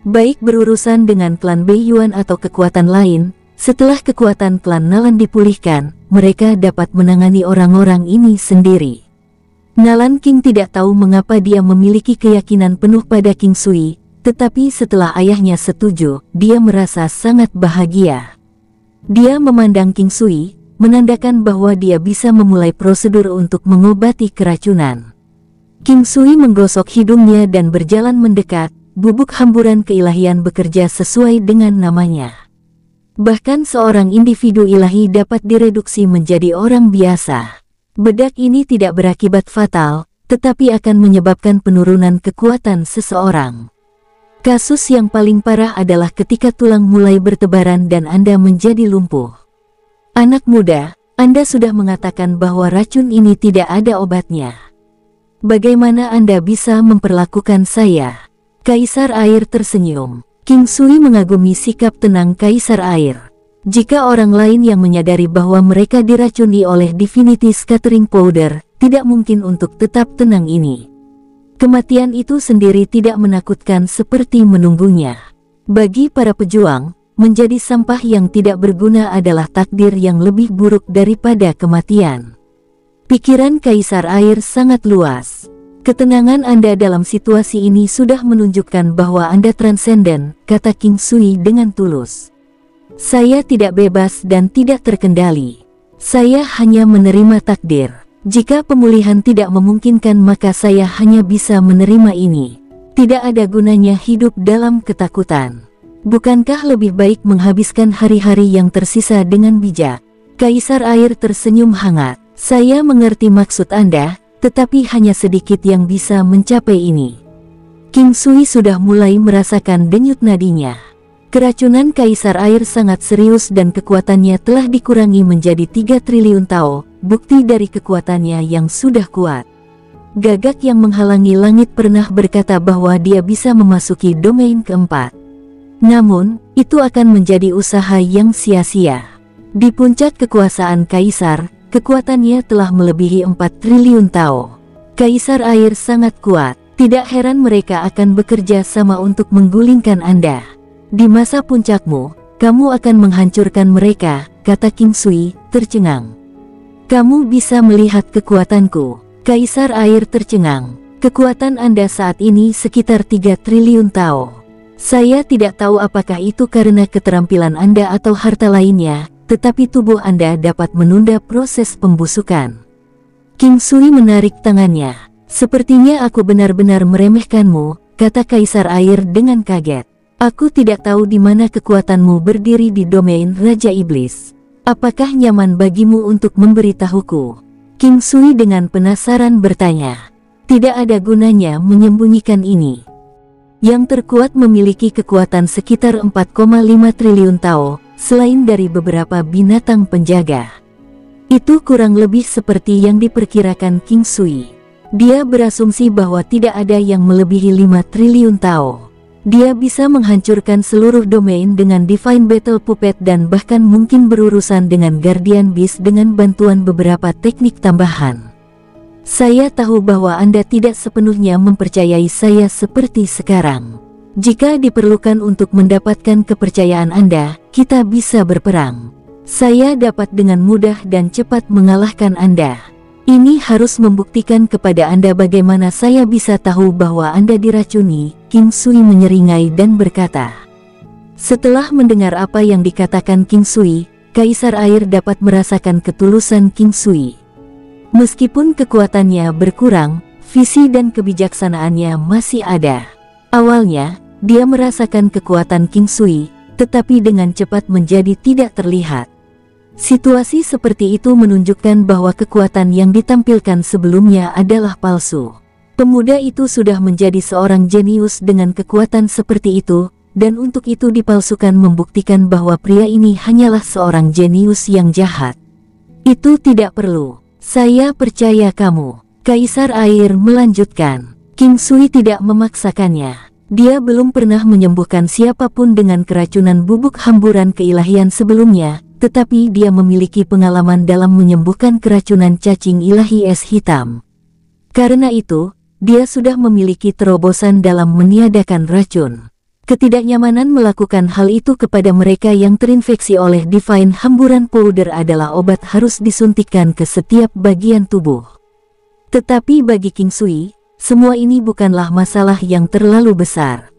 Baik berurusan dengan klan Beiyuan atau kekuatan lain, setelah kekuatan klan Nalan dipulihkan, mereka dapat menangani orang-orang ini sendiri. Nalan King tidak tahu mengapa dia memiliki keyakinan penuh pada King Sui, tetapi setelah ayahnya setuju, dia merasa sangat bahagia. Dia memandang King Sui, menandakan bahwa dia bisa memulai prosedur untuk mengobati keracunan. King Sui menggosok hidungnya dan berjalan mendekat, bubuk hamburan keilahian bekerja sesuai dengan namanya. Bahkan seorang individu ilahi dapat direduksi menjadi orang biasa. Bedak ini tidak berakibat fatal, tetapi akan menyebabkan penurunan kekuatan seseorang. Kasus yang paling parah adalah ketika tulang mulai bertebaran dan Anda menjadi lumpuh. Anak muda, Anda sudah mengatakan bahwa racun ini tidak ada obatnya. Bagaimana Anda bisa memperlakukan saya? Kaisar Air tersenyum. King Sui mengagumi sikap tenang Kaisar Air. Jika orang lain yang menyadari bahwa mereka diracuni oleh Divinity Scattering Powder, tidak mungkin untuk tetap tenang ini. Kematian itu sendiri tidak menakutkan seperti menunggunya. Bagi para pejuang, menjadi sampah yang tidak berguna adalah takdir yang lebih buruk daripada kematian. Pikiran Kaisar Air sangat luas. Ketenangan Anda dalam situasi ini sudah menunjukkan bahwa Anda transenden, kata King Sui dengan tulus. Saya tidak bebas dan tidak terkendali. Saya hanya menerima takdir. Jika pemulihan tidak memungkinkan maka saya hanya bisa menerima ini. Tidak ada gunanya hidup dalam ketakutan. Bukankah lebih baik menghabiskan hari-hari yang tersisa dengan bijak? Kaisar Air tersenyum hangat. Saya mengerti maksud Anda, tetapi hanya sedikit yang bisa mencapai ini. King Sui sudah mulai merasakan denyut nadinya. Keracunan Kaisar Air sangat serius dan kekuatannya telah dikurangi menjadi 3 triliun Tao, bukti dari kekuatannya yang sudah kuat. Gagak yang menghalangi langit pernah berkata bahwa dia bisa memasuki domain keempat. Namun, itu akan menjadi usaha yang sia-sia. Di puncak kekuasaan Kaisar, kekuatannya telah melebihi 4 triliun Tao. Kaisar Air sangat kuat, tidak heran mereka akan bekerja sama untuk menggulingkan Anda. Di masa puncakmu, kamu akan menghancurkan mereka, kata King Sui, tercengang. Kamu bisa melihat kekuatanku. Kaisar Air tercengang. Kekuatan Anda saat ini sekitar 3 triliun Tao. Saya tidak tahu apakah itu karena keterampilan Anda atau harta lainnya, tetapi tubuh Anda dapat menunda proses pembusukan. King Sui menarik tangannya. Sepertinya aku benar-benar meremehkanmu, kata Kaisar Air dengan kaget. Aku tidak tahu di mana kekuatanmu berdiri di domain Raja Iblis. Apakah nyaman bagimu untuk memberitahuku? King Sui dengan penasaran bertanya. Tidak ada gunanya menyembunyikan ini. Yang terkuat memiliki kekuatan sekitar 4,5 triliun Tao, selain dari beberapa binatang penjaga. Itu kurang lebih seperti yang diperkirakan King Sui. Dia berasumsi bahwa tidak ada yang melebihi 5 triliun Tao. Dia bisa menghancurkan seluruh domain dengan Divine Battle Puppet dan bahkan mungkin berurusan dengan Guardian Beast dengan bantuan beberapa teknik tambahan. Saya tahu bahwa Anda tidak sepenuhnya mempercayai saya seperti sekarang. Jika diperlukan untuk mendapatkan kepercayaan Anda, kita bisa berperang. Saya dapat dengan mudah dan cepat mengalahkan Anda. Ini harus membuktikan kepada Anda bagaimana saya bisa tahu bahwa Anda diracuni, King Sui menyeringai dan berkata. Setelah mendengar apa yang dikatakan King Sui, Kaisar Air dapat merasakan ketulusan King Sui. Meskipun kekuatannya berkurang, visi dan kebijaksanaannya masih ada. Awalnya, dia merasakan kekuatan King Sui, tetapi dengan cepat menjadi tidak terlihat. Situasi seperti itu menunjukkan bahwa kekuatan yang ditampilkan sebelumnya adalah palsu. Pemuda itu sudah menjadi seorang jenius dengan kekuatan seperti itu, dan untuk itu dipalsukan membuktikan bahwa pria ini hanyalah seorang jenius yang jahat. Itu tidak perlu. Saya percaya kamu. Kaisar Air melanjutkan. King Sui tidak memaksakannya. Dia belum pernah menyembuhkan siapapun dengan keracunan bubuk hamburan keilahian sebelumnya, tetapi dia memiliki pengalaman dalam menyembuhkan keracunan cacing ilahi es hitam. Karena itu, dia sudah memiliki terobosan dalam meniadakan racun. Ketidaknyamanan melakukan hal itu kepada mereka yang terinfeksi oleh Divine Hamburan Powder adalah obat harus disuntikkan ke setiap bagian tubuh. Tetapi bagi King Sui, semua ini bukanlah masalah yang terlalu besar.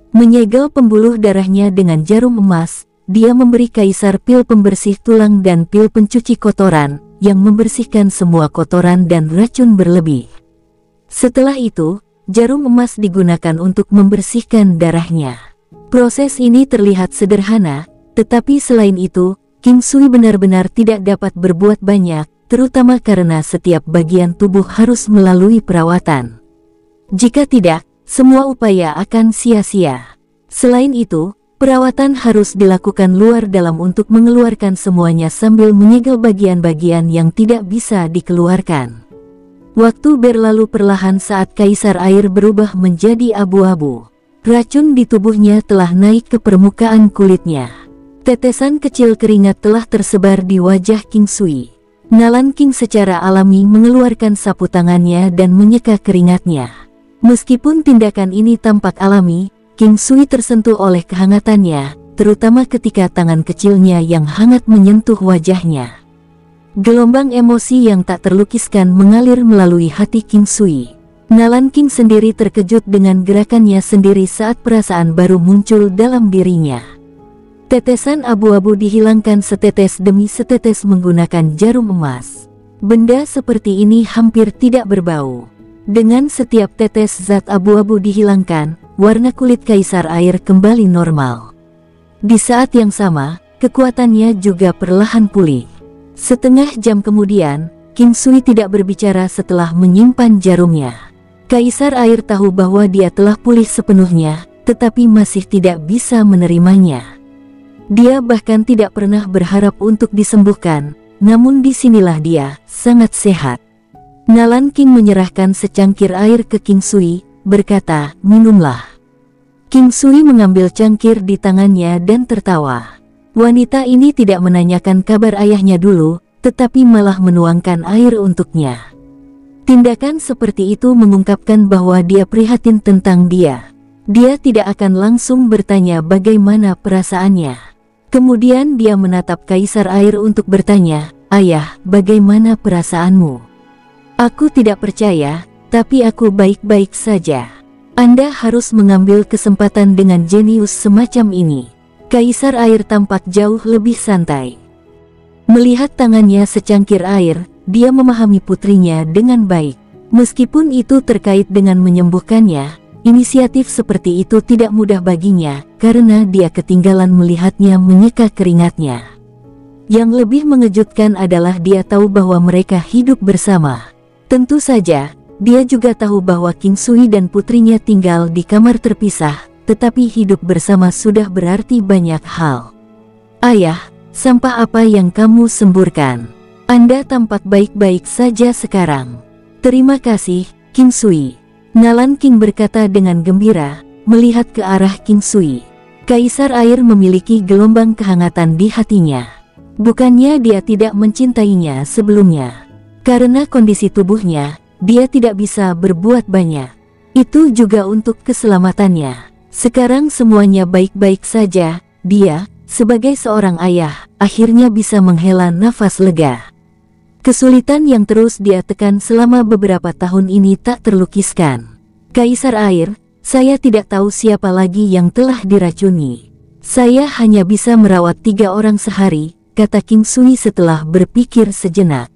Menyegel pembuluh darahnya dengan jarum emas, dia memberi Kaisar pil pembersih tulang dan pil pencuci kotoran, yang membersihkan semua kotoran dan racun berlebih. Setelah itu, jarum emas digunakan untuk membersihkan darahnya. Proses ini terlihat sederhana, tetapi selain itu, King Sui benar-benar tidak dapat berbuat banyak, terutama karena setiap bagian tubuh harus melalui perawatan. Jika tidak, semua upaya akan sia-sia. Selain itu, perawatan harus dilakukan luar dalam untuk mengeluarkan semuanya sambil menyegel bagian-bagian yang tidak bisa dikeluarkan. Waktu berlalu perlahan saat Kaisar Air berubah menjadi abu-abu. Racun di tubuhnya telah naik ke permukaan kulitnya. Tetesan kecil keringat telah tersebar di wajah King Sui. Nalan King secara alami mengeluarkan sapu tangannya dan menyeka keringatnya. Meskipun tindakan ini tampak alami, King Sui tersentuh oleh kehangatannya, terutama ketika tangan kecilnya yang hangat menyentuh wajahnya. Gelombang emosi yang tak terlukiskan mengalir melalui hati King Sui. Nalan King sendiri terkejut dengan gerakannya sendiri saat perasaan baru muncul dalam dirinya. Tetesan abu-abu dihilangkan setetes demi setetes menggunakan jarum emas. Benda seperti ini hampir tidak berbau. Dengan setiap tetes zat abu-abu dihilangkan, warna kulit Kaisar Air kembali normal. Di saat yang sama, kekuatannya juga perlahan pulih. Setengah jam kemudian, King Sui tidak berbicara setelah menyimpan jarumnya. Kaisar Air tahu bahwa dia telah pulih sepenuhnya, tetapi masih tidak bisa menerimanya. Dia bahkan tidak pernah berharap untuk disembuhkan, namun disinilah dia, sangat sehat. Nalan King menyerahkan secangkir air ke King Sui, berkata, "Minumlah." King Sui mengambil cangkir di tangannya dan tertawa. Wanita ini tidak menanyakan kabar ayahnya dulu, tetapi malah menuangkan air untuknya. Tindakan seperti itu mengungkapkan bahwa dia prihatin tentang dia. Dia tidak akan langsung bertanya bagaimana perasaannya. Kemudian dia menatap Kaisar Air untuk bertanya, "Ayah, bagaimana perasaanmu?" "Aku tidak percaya, tapi aku baik-baik saja." Anda harus mengambil kesempatan dengan jenius semacam ini. Kaisar Air tampak jauh lebih santai. Melihat tangannya secangkir air, dia memahami putrinya dengan baik. Meskipun itu terkait dengan menyembuhkannya, inisiatif seperti itu tidak mudah baginya, karena dia ketinggalan melihatnya menyeka keringatnya. Yang lebih mengejutkan adalah dia tahu bahwa mereka hidup bersama. Tentu saja, dia juga tahu bahwa King Sui dan putrinya tinggal di kamar terpisah, tetapi hidup bersama sudah berarti banyak hal. "Ayah, sampah apa yang kamu semburkan? Anda tampak baik-baik saja sekarang." "Terima kasih, King Sui." Nalan King berkata dengan gembira, melihat ke arah King Sui. Kaisar Air memiliki gelombang kehangatan di hatinya. Bukannya dia tidak mencintainya sebelumnya. Karena kondisi tubuhnya, dia tidak bisa berbuat banyak. Itu juga untuk keselamatannya. Sekarang semuanya baik-baik saja, dia, sebagai seorang ayah, akhirnya bisa menghela nafas lega. Kesulitan yang terus dia tekan selama beberapa tahun ini tak terlukiskan. "Kaisar Air, saya tidak tahu siapa lagi yang telah diracuni. Saya hanya bisa merawat 3 orang sehari," kata King Sui setelah berpikir sejenak.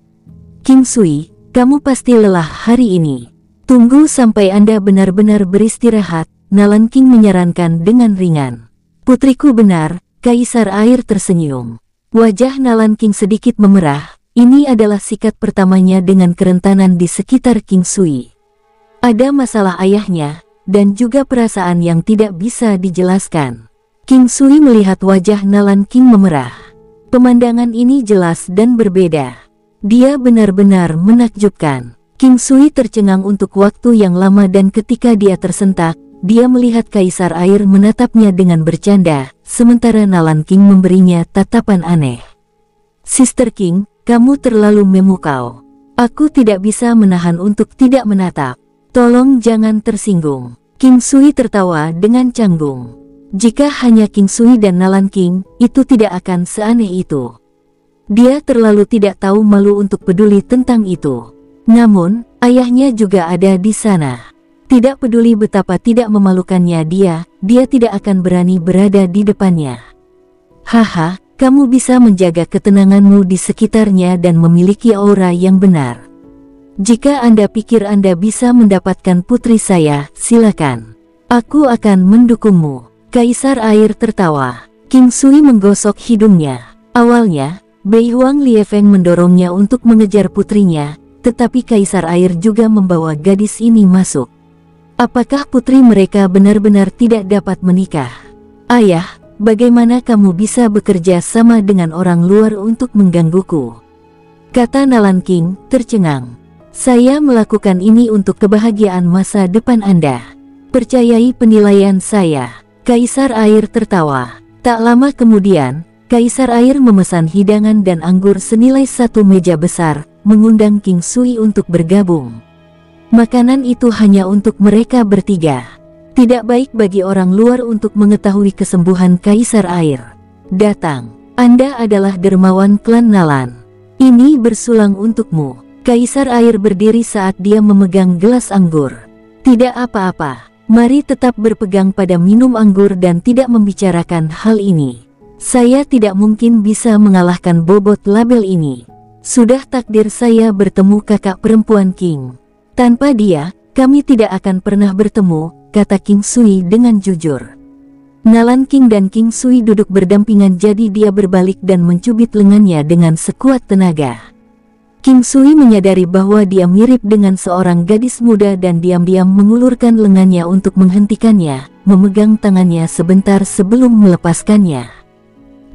"King Sui, kamu pasti lelah hari ini. Tunggu sampai Anda benar-benar beristirahat," Nalan King menyarankan dengan ringan. "Putriku benar," Kaisar Air tersenyum. Wajah Nalan King sedikit memerah. Ini adalah sikat pertamanya dengan kerentanan di sekitar King Sui. Ada masalah ayahnya, dan juga perasaan yang tidak bisa dijelaskan. King Sui melihat wajah Nalan King memerah. Pemandangan ini jelas dan berbeda. Dia benar-benar menakjubkan. King Sui tercengang untuk waktu yang lama dan ketika dia tersentak, dia melihat Kaisar Air menatapnya dengan bercanda, sementara Nalan King memberinya tatapan aneh. Sister King, kamu terlalu memukau. Aku tidak bisa menahan untuk tidak menatap. Tolong jangan tersinggung. King Sui tertawa dengan canggung. Jika hanya King Sui dan Nalan King, itu tidak akan seaneh itu. Dia terlalu tidak tahu malu untuk peduli tentang itu. Namun, ayahnya juga ada di sana. Tidak peduli betapa tidak memalukannya dia tidak akan berani berada di depannya. Haha, kamu bisa menjaga ketenanganmu di sekitarnya dan memiliki aura yang benar. Jika Anda pikir Anda bisa mendapatkan putri saya, silakan. Aku akan mendukungmu. Kaisar Air tertawa. King Sui menggosok hidungnya. Awalnya, Bei Huang Liefeng mendorongnya untuk mengejar putrinya, tetapi Kaisar Air juga membawa gadis ini masuk. Apakah putri mereka benar-benar tidak dapat menikah? Ayah, bagaimana kamu bisa bekerja sama dengan orang luar untuk menggangguku? Kata Nalan King, tercengang. Saya melakukan ini untuk kebahagiaan masa depan Anda. Percayai penilaian saya. Kaisar Air tertawa. Tak lama kemudian, Kaisar Air memesan hidangan dan anggur senilai 1 meja besar, mengundang King Sui untuk bergabung. Makanan itu hanya untuk mereka bertiga. Tidak baik bagi orang luar untuk mengetahui kesembuhan Kaisar Air. Datang, Anda adalah dermawan klan Nalan. Ini bersulang untukmu. Kaisar Air berdiri saat dia memegang gelas anggur. Tidak apa-apa, mari tetap berpegang pada minum anggur dan tidak membicarakan hal ini. Saya tidak mungkin bisa mengalahkan bobot label ini. Sudah takdir saya bertemu kakak perempuan King. Tanpa dia, kami tidak akan pernah bertemu, kata King Sui dengan jujur. Nalan King dan King Sui duduk berdampingan jadi dia berbalik dan mencubit lengannya dengan sekuat tenaga. King Sui menyadari bahwa dia mirip dengan seorang gadis muda dan diam-diam mengulurkan lengannya untuk menghentikannya, memegang tangannya sebentar sebelum melepaskannya.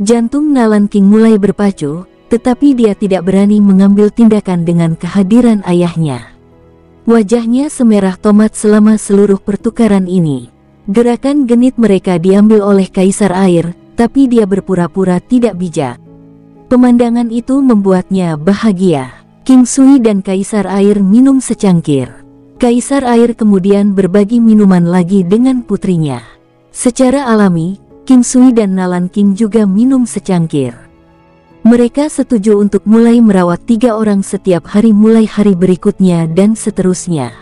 Jantung Nalan King mulai berpacu, tetapi dia tidak berani mengambil tindakan dengan kehadiran ayahnya. Wajahnya semerah tomat selama seluruh pertukaran ini. Gerakan genit mereka diambil oleh Kaisar Air, tapi dia berpura-pura tidak bijak. Pemandangan itu membuatnya bahagia. King Sui dan Kaisar Air minum secangkir. Kaisar Air kemudian berbagi minuman lagi dengan putrinya. Secara alami, King Sui dan Nalan King juga minum secangkir. Mereka setuju untuk mulai merawat 3 orang setiap hari mulai hari berikutnya dan seterusnya.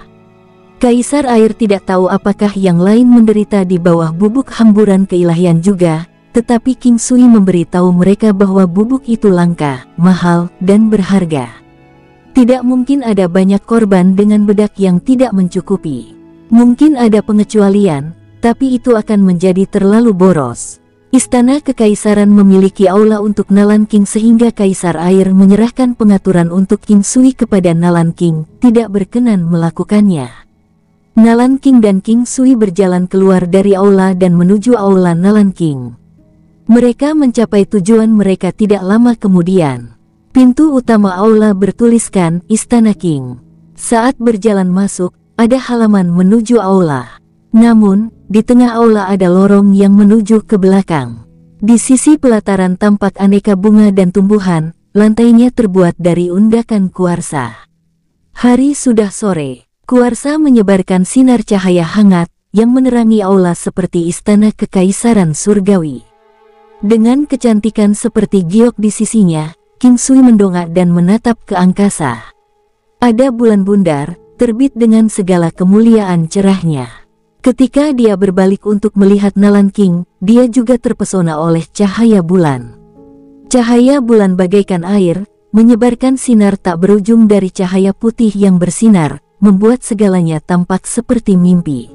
Kaisar Air tidak tahu apakah yang lain menderita di bawah bubuk hamburan keilahian juga, tetapi King Sui memberitahu mereka bahwa bubuk itu langka, mahal, dan berharga. Tidak mungkin ada banyak korban dengan bedak yang tidak mencukupi. Mungkin ada pengecualian, tapi itu akan menjadi terlalu boros. Istana Kekaisaran memiliki aula untuk Nalan King sehingga Kaisar Air menyerahkan pengaturan untuk King Sui kepada Nalan King, tidak berkenan melakukannya. Nalan King dan King Sui berjalan keluar dari aula dan menuju aula Nalan King. Mereka mencapai tujuan mereka tidak lama kemudian. Pintu utama aula bertuliskan Istana King. Saat berjalan masuk, ada halaman menuju aula. Namun, di tengah aula ada lorong yang menuju ke belakang. Di sisi pelataran tampak aneka bunga dan tumbuhan, lantainya terbuat dari undakan kuarsa. Hari sudah sore, kuarsa menyebarkan sinar cahaya hangat yang menerangi aula seperti istana kekaisaran surgawi. Dengan kecantikan seperti giok di sisinya, King Sui mendongak dan menatap ke angkasa. Ada bulan bundar, terbit dengan segala kemuliaan cerahnya. Ketika dia berbalik untuk melihat Nalan King, dia juga terpesona oleh cahaya bulan. Cahaya bulan bagaikan air, menyebarkan sinar tak berujung dari cahaya putih yang bersinar, membuat segalanya tampak seperti mimpi.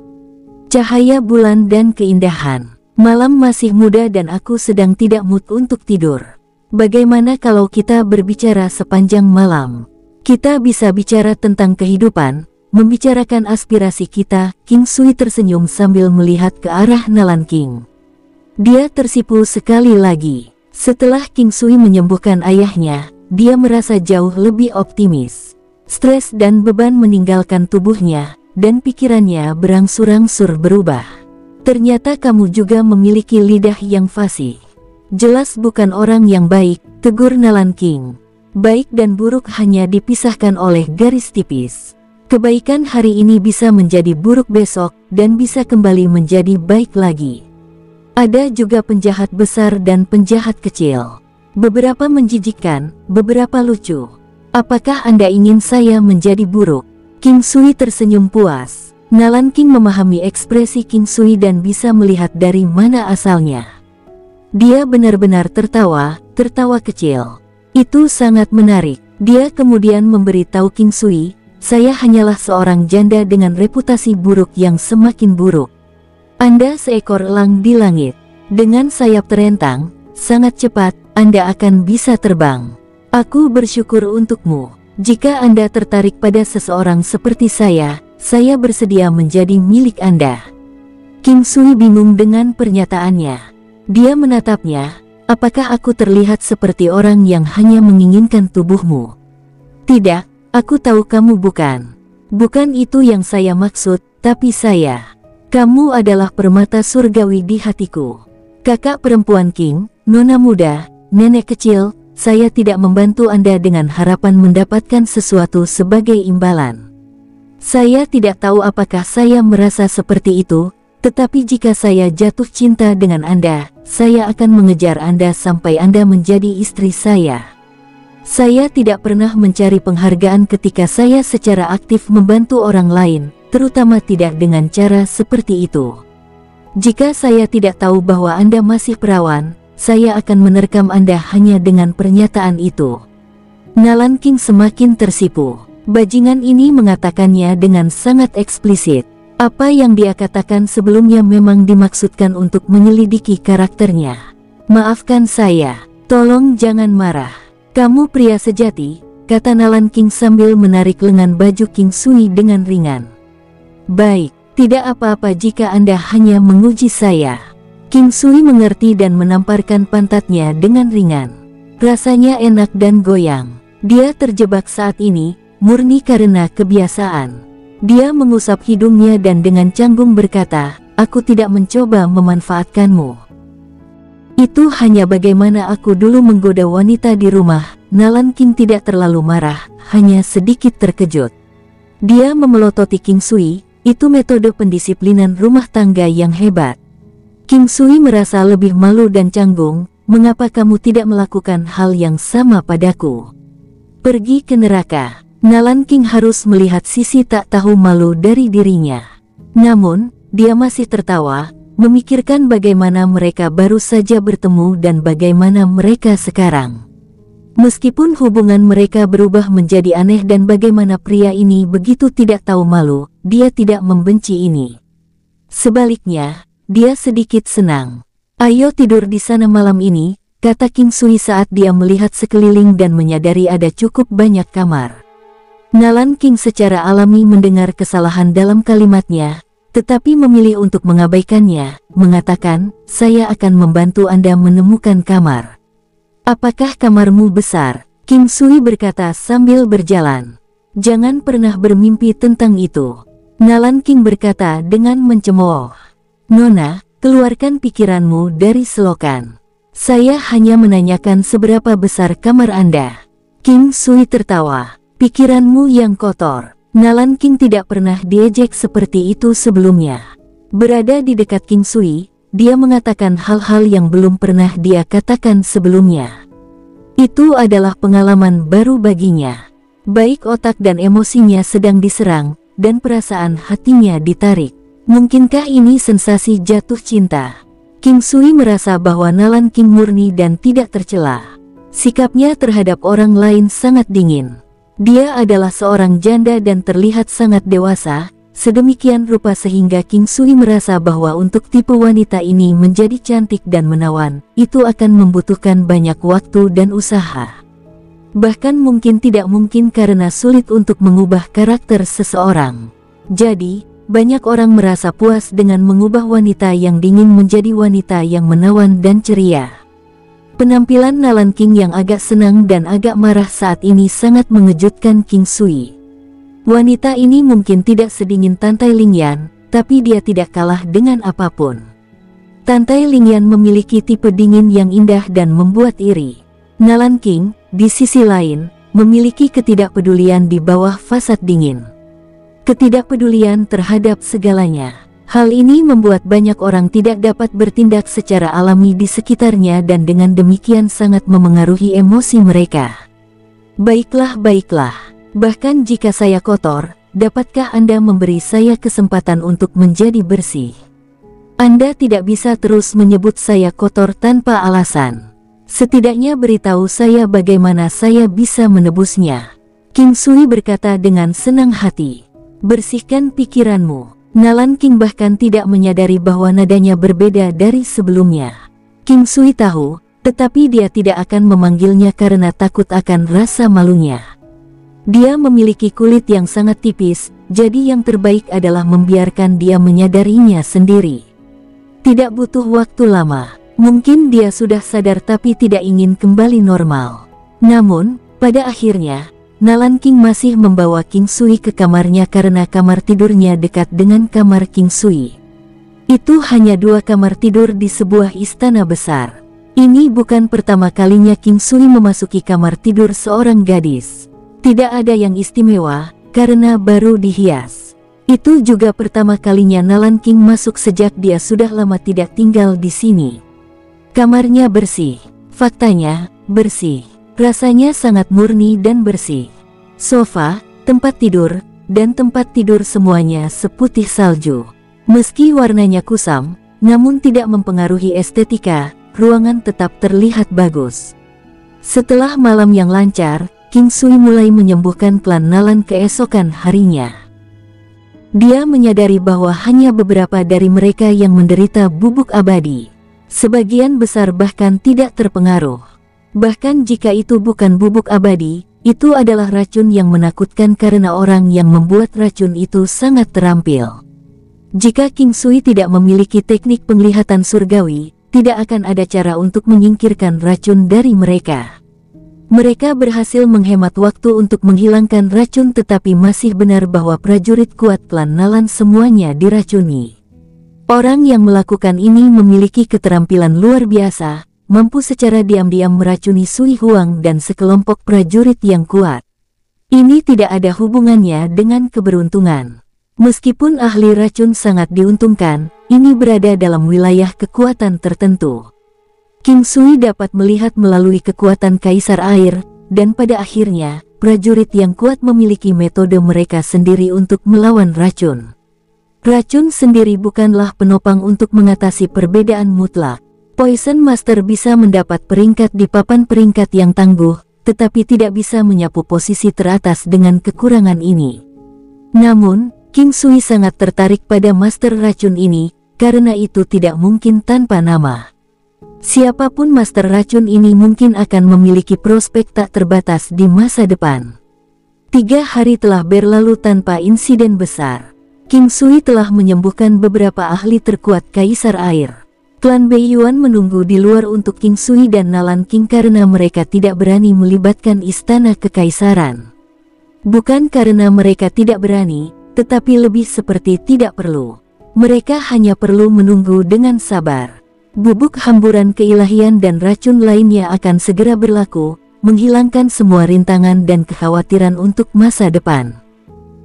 Cahaya bulan dan keindahan. Malam masih muda dan aku sedang tidak mood untuk tidur. Bagaimana kalau kita berbicara sepanjang malam? Kita bisa bicara tentang kehidupan, membicarakan aspirasi kita. King Sui tersenyum sambil melihat ke arah Nalan King. Dia tersipu sekali lagi. Setelah King Sui menyembuhkan ayahnya, dia merasa jauh lebih optimis. Stres dan beban meninggalkan tubuhnya, dan pikirannya berangsur-angsur berubah. Ternyata kamu juga memiliki lidah yang fasih. Jelas bukan orang yang baik, tegur Nalan King. Baik dan buruk hanya dipisahkan oleh garis tipis. Kebaikan hari ini bisa menjadi buruk besok, dan bisa kembali menjadi baik lagi. Ada juga penjahat besar dan penjahat kecil. Beberapa menjijikkan, beberapa lucu. Apakah Anda ingin saya menjadi buruk? King Sui tersenyum puas. Nalan King memahami ekspresi King Sui dan bisa melihat dari mana asalnya. Dia benar-benar tertawa, tertawa kecil. Itu sangat menarik. Dia kemudian memberitahu King Sui, saya hanyalah seorang janda dengan reputasi buruk yang semakin buruk. Anda seekor elang di langit. Dengan sayap terentang, sangat cepat, Anda akan bisa terbang. Aku bersyukur untukmu. Jika Anda tertarik pada seseorang seperti saya bersedia menjadi milik Anda. King Sui bingung dengan pernyataannya. Dia menatapnya, apakah aku terlihat seperti orang yang hanya menginginkan tubuhmu? Tidak, aku tahu kamu bukan. Bukan itu yang saya maksud, tapi kamu adalah permata surgawi di hatiku. Kakak perempuan King, nona muda, nenek kecil, saya tidak membantu Anda dengan harapan mendapatkan sesuatu sebagai imbalan. Saya tidak tahu apakah saya merasa seperti itu, tetapi jika saya jatuh cinta dengan Anda, saya akan mengejar Anda sampai Anda menjadi istri saya. Saya tidak pernah mencari penghargaan ketika saya secara aktif membantu orang lain, terutama tidak dengan cara seperti itu. Jika saya tidak tahu bahwa Anda masih perawan, saya akan menerkam Anda hanya dengan pernyataan itu. Nalan King semakin tersipu. Bajingan ini mengatakannya dengan sangat eksplisit. Apa yang dia katakan sebelumnya memang dimaksudkan untuk menyelidiki karakternya. Maafkan saya, tolong jangan marah. Kamu pria sejati, kata Nalan King sambil menarik lengan baju King Sui dengan ringan. Baik, tidak apa-apa jika Anda hanya menguji saya. King Sui mengerti dan menamparkan pantatnya dengan ringan. Rasanya enak dan goyang. Dia terjebak saat ini, murni karena kebiasaan. Dia mengusap hidungnya dan dengan canggung berkata, aku tidak mencoba memanfaatkanmu. Itu hanya bagaimana aku dulu menggoda wanita di rumah. Nalan King tidak terlalu marah, hanya sedikit terkejut. Dia memelototi King Sui, itu metode pendisiplinan rumah tangga yang hebat. King Sui merasa lebih malu dan canggung, mengapa kamu tidak melakukan hal yang sama padaku? Pergi ke neraka. Nalan King harus melihat sisi tak tahu malu dari dirinya. Namun, dia masih tertawa, memikirkan bagaimana mereka baru saja bertemu dan bagaimana mereka sekarang. Meskipun hubungan mereka berubah menjadi aneh dan bagaimana pria ini begitu tidak tahu malu, dia tidak membenci ini. Sebaliknya, dia sedikit senang. Ayo tidur di sana malam ini, kata King Sui saat dia melihat sekeliling dan menyadari ada cukup banyak kamar. Nalan King secara alami mendengar kesalahan dalam kalimatnya, tetapi memilih untuk mengabaikannya, mengatakan, saya akan membantu Anda menemukan kamar. Apakah kamarmu besar? King Sui berkata sambil berjalan. Jangan pernah bermimpi tentang itu. Nalan King berkata dengan mencemooh. Nona, keluarkan pikiranmu dari selokan. Saya hanya menanyakan seberapa besar kamar Anda. King Sui tertawa. Pikiranmu yang kotor. Nalan King tidak pernah diejek seperti itu sebelumnya. Berada di dekat King Sui, dia mengatakan hal-hal yang belum pernah dia katakan sebelumnya. Itu adalah pengalaman baru baginya. Baik otak dan emosinya sedang diserang, dan perasaan hatinya ditarik. Mungkinkah ini sensasi jatuh cinta? King Sui merasa bahwa Nalan King murni dan tidak tercela. Sikapnya terhadap orang lain sangat dingin. Dia adalah seorang janda dan terlihat sangat dewasa, sedemikian rupa sehingga King Sui merasa bahwa untuk tipe wanita ini menjadi cantik dan menawan, itu akan membutuhkan banyak waktu dan usaha. Bahkan mungkin tidak mungkin karena sulit untuk mengubah karakter seseorang. Jadi, banyak orang merasa puas dengan mengubah wanita yang dingin menjadi wanita yang menawan dan ceria. Penampilan Nalan King yang agak senang dan agak marah saat ini sangat mengejutkan King Sui. Wanita ini mungkin tidak sedingin Tantai Lingyan, tapi dia tidak kalah dengan apapun. Tantai Lingyan memiliki tipe dingin yang indah dan membuat iri. Nalan King, di sisi lain, memiliki ketidakpedulian di bawah fasad dingin. Ketidakpedulian terhadap segalanya. Hal ini membuat banyak orang tidak dapat bertindak secara alami di sekitarnya dan dengan demikian sangat memengaruhi emosi mereka. Baiklah, baiklah. Bahkan jika saya kotor, dapatkah Anda memberi saya kesempatan untuk menjadi bersih? Anda tidak bisa terus menyebut saya kotor tanpa alasan. Setidaknya beritahu saya bagaimana saya bisa menebusnya. King Sui berkata dengan senang hati. Bersihkan pikiranmu. Nalan King bahkan tidak menyadari bahwa nadanya berbeda dari sebelumnya. King Sui tahu, tetapi dia tidak akan memanggilnya karena takut akan rasa malunya. Dia memiliki kulit yang sangat tipis, jadi yang terbaik adalah membiarkan dia menyadarinya sendiri. Tidak butuh waktu lama, mungkin dia sudah sadar tapi tidak ingin kembali normal. Namun, pada akhirnya, Nalan King masih membawa King Sui ke kamarnya karena kamar tidurnya dekat dengan kamar King Sui. Itu hanya 2 kamar tidur di sebuah istana besar. Ini bukan pertama kalinya King Sui memasuki kamar tidur seorang gadis. Tidak ada yang istimewa, karena baru dihias. Itu juga pertama kalinya Nalan King masuk sejak dia sudah lama tidak tinggal di sini. Kamarnya bersih. Faktanya, bersih. Rasanya sangat murni dan bersih. Sofa, tempat tidur, dan tempat tidur semuanya seputih salju. Meski warnanya kusam, namun tidak mempengaruhi estetika, ruangan tetap terlihat bagus. Setelah malam yang lancar, King Sui mulai menyembuhkan klan Nalan keesokan harinya. Dia menyadari bahwa hanya beberapa dari mereka yang menderita bubuk abadi. Sebagian besar bahkan tidak terpengaruh. Bahkan jika itu bukan bubuk abadi, itu adalah racun yang menakutkan karena orang yang membuat racun itu sangat terampil. Jika King Sui tidak memiliki teknik penglihatan surgawi, tidak akan ada cara untuk menyingkirkan racun dari mereka. Mereka berhasil menghemat waktu untuk menghilangkan racun tetapi masih benar bahwa prajurit kuat klan Nalan semuanya diracuni. Orang yang melakukan ini memiliki keterampilan luar biasa, mampu secara diam-diam meracuni Sui Huang dan sekelompok prajurit yang kuat. Ini tidak ada hubungannya dengan keberuntungan. Meskipun ahli racun sangat diuntungkan, ini berada dalam wilayah kekuatan tertentu. King Sui dapat melihat melalui kekuatan Kaisar Air, dan pada akhirnya, prajurit yang kuat memiliki metode mereka sendiri untuk melawan racun. Racun sendiri bukanlah penopang untuk mengatasi perbedaan mutlak. Poison Master bisa mendapat peringkat di papan peringkat yang tangguh, tetapi tidak bisa menyapu posisi teratas dengan kekurangan ini. Namun, King Sui sangat tertarik pada Master Racun ini, karena itu tidak mungkin tanpa nama. Siapapun Master Racun ini mungkin akan memiliki prospek tak terbatas di masa depan. 3 hari telah berlalu tanpa insiden besar. King Sui telah menyembuhkan beberapa ahli terkuat Kaisar Air. Klan Beiyuan menunggu di luar untuk King Sui dan Nalan King karena mereka tidak berani melibatkan istana kekaisaran. Bukan karena mereka tidak berani, tetapi lebih seperti tidak perlu. Mereka hanya perlu menunggu dengan sabar. Bubuk hamburan keilahian dan racun lainnya akan segera berlaku, menghilangkan semua rintangan dan kekhawatiran untuk masa depan.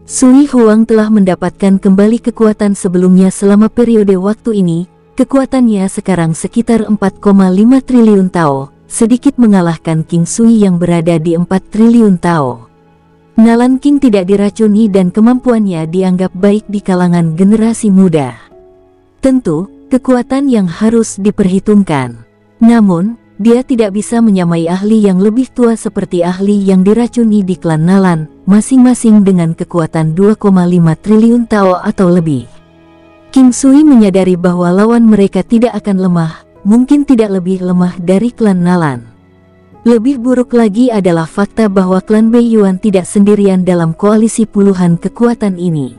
Sui Huang telah mendapatkan kembali kekuatan sebelumnya selama periode waktu ini. Kekuatannya sekarang sekitar 4,5 triliun Tao, sedikit mengalahkan King Sui yang berada di 4 triliun Tao. Nalan King tidak diracuni dan kemampuannya dianggap baik di kalangan generasi muda. Tentu, kekuatan yang harus diperhitungkan. Namun, dia tidak bisa menyamai ahli yang lebih tua seperti ahli yang diracuni di klan Nalan, masing-masing dengan kekuatan 2,5 triliun Tao atau lebih. King Sui menyadari bahwa lawan mereka tidak akan lemah, mungkin tidak lebih lemah dari klan Nalan. Lebih buruk lagi adalah fakta bahwa klan Beiyuan tidak sendirian dalam koalisi puluhan kekuatan ini.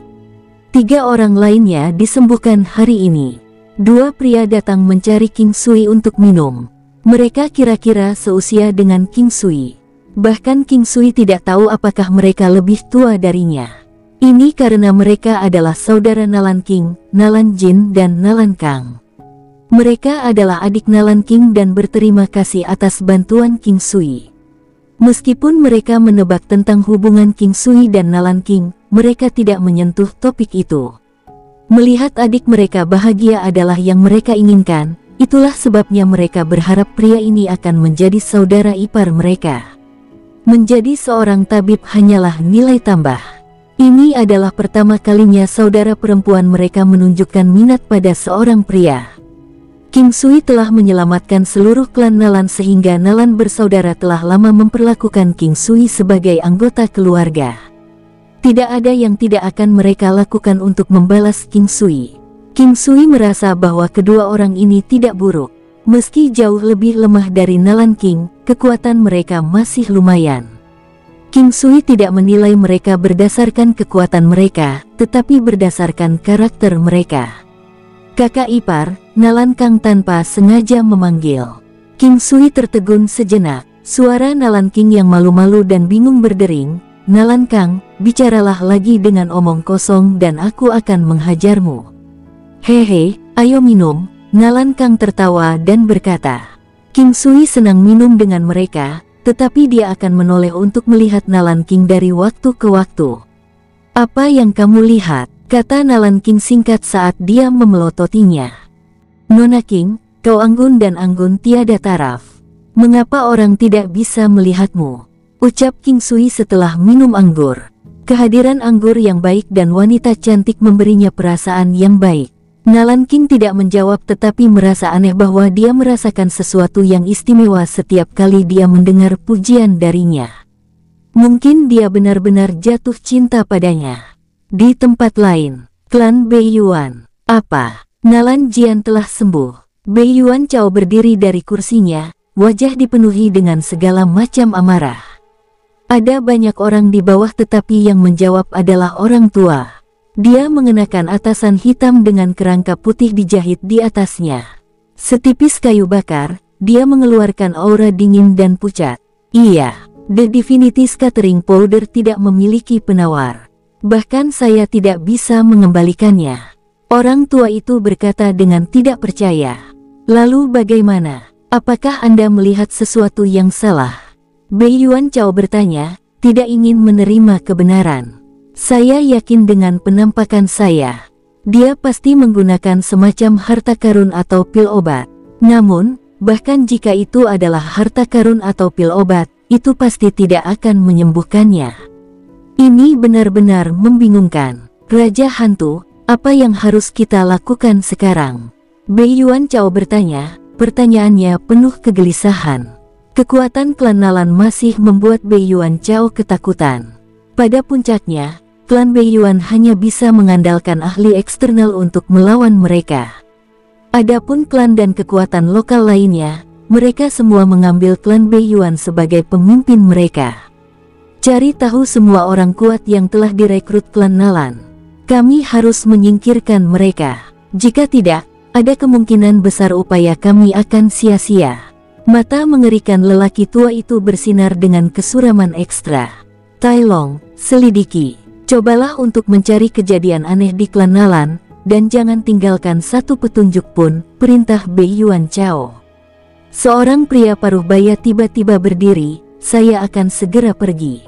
3 orang lainnya disembuhkan hari ini. 2 pria datang mencari King Sui untuk minum. Mereka kira-kira seusia dengan King Sui. Bahkan King Sui tidak tahu apakah mereka lebih tua darinya. Ini karena mereka adalah saudara Nalan King, Nalan Jin dan Nalan Kang. Mereka adalah adik Nalan King dan berterima kasih atas bantuan King Sui. Meskipun mereka menebak tentang hubungan King Sui dan Nalan King, mereka tidak menyentuh topik itu. Melihat adik mereka bahagia adalah yang mereka inginkan, itulah sebabnya mereka berharap pria ini akan menjadi saudara ipar mereka. Menjadi seorang tabib hanyalah nilai tambah. Ini adalah pertama kalinya saudara perempuan mereka menunjukkan minat pada seorang pria. King Sui telah menyelamatkan seluruh klan Nalan sehingga Nalan bersaudara telah lama memperlakukan King Sui sebagai anggota keluarga. Tidak ada yang tidak akan mereka lakukan untuk membalas King Sui. King Sui merasa bahwa kedua orang ini tidak buruk. Meski jauh lebih lemah dari Nalan King, kekuatan mereka masih lumayan. King Sui tidak menilai mereka berdasarkan kekuatan mereka, tetapi berdasarkan karakter mereka. Kakak ipar, Nalan Kang tanpa sengaja memanggil. King Sui tertegun sejenak. Suara Nalan King yang malu-malu dan bingung berdering, "Nalan Kang, bicaralah lagi dengan omong kosong dan aku akan menghajarmu." "Hehe, ayo minum." Nalan Kang tertawa dan berkata. King Sui senang minum dengan mereka, tetapi dia akan menoleh untuk melihat Nalan King dari waktu ke waktu. "Apa yang kamu lihat?" kata Nalan King singkat saat dia memelototinya. "Nona King, kau anggun dan anggun tiada taraf. Mengapa orang tidak bisa melihatmu?" ucap King Sui setelah minum anggur. Kehadiran anggur yang baik dan wanita cantik memberinya perasaan yang baik. Nalan King tidak menjawab tetapi merasa aneh bahwa dia merasakan sesuatu yang istimewa setiap kali dia mendengar pujian darinya. Mungkin dia benar-benar jatuh cinta padanya. Di tempat lain, klan Beiyuan. "Apa? Nalan Jian telah sembuh?" Beiyuan Chao berdiri dari kursinya, wajah dipenuhi dengan segala macam amarah. Ada banyak orang di bawah tetapi yang menjawab adalah orang tua. Dia mengenakan atasan hitam dengan kerangka putih dijahit di atasnya. Setipis kayu bakar, dia mengeluarkan aura dingin dan pucat. "Iya, The Divinity Scattering Powder tidak memiliki penawar. Bahkan saya tidak bisa mengembalikannya." Orang tua itu berkata dengan tidak percaya. "Lalu bagaimana? Apakah Anda melihat sesuatu yang salah?" Beiyuan Chao bertanya, tidak ingin menerima kebenaran. "Saya yakin dengan penampakan saya. Dia pasti menggunakan semacam harta karun atau pil obat. Namun, bahkan jika itu adalah harta karun atau pil obat, itu pasti tidak akan menyembuhkannya. Ini benar-benar membingungkan. Raja Hantu, apa yang harus kita lakukan sekarang?" Beiyuan Chao bertanya, pertanyaannya penuh kegelisahan. Kekuatan klan Nalan masih membuat Beiyuan Chao ketakutan. Pada puncaknya, klan Beiyuan hanya bisa mengandalkan ahli eksternal untuk melawan mereka. Adapun klan dan kekuatan lokal lainnya, mereka semua mengambil klan Beiyuan sebagai pemimpin mereka. "Cari tahu semua orang kuat yang telah direkrut klan Nalan. Kami harus menyingkirkan mereka. Jika tidak, ada kemungkinan besar upaya kami akan sia-sia." Mata mengerikan lelaki tua itu bersinar dengan kesuraman ekstra. "Tai Long, selidiki. Cobalah untuk mencari kejadian aneh di klan Nalan, dan jangan tinggalkan satu petunjuk pun," perintah Beiyuan Chao. Seorang pria paruh baya tiba-tiba berdiri, "Saya akan segera pergi."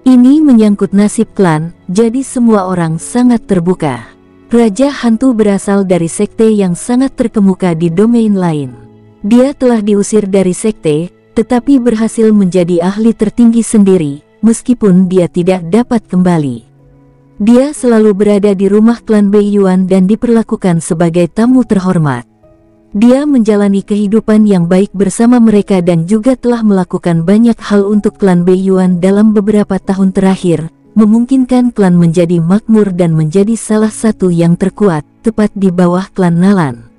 Ini menyangkut nasib klan, jadi semua orang sangat terbuka. Raja Hantu berasal dari sekte yang sangat terkemuka di domain lain. Dia telah diusir dari sekte, tetapi berhasil menjadi ahli tertinggi sendiri, meskipun dia tidak dapat kembali. Dia selalu berada di rumah klan Beiyuan dan diperlakukan sebagai tamu terhormat. Dia menjalani kehidupan yang baik bersama mereka dan juga telah melakukan banyak hal untuk klan Beiyuan dalam beberapa tahun terakhir, memungkinkan klan menjadi makmur dan menjadi salah satu yang terkuat, tepat di bawah klan Nalan.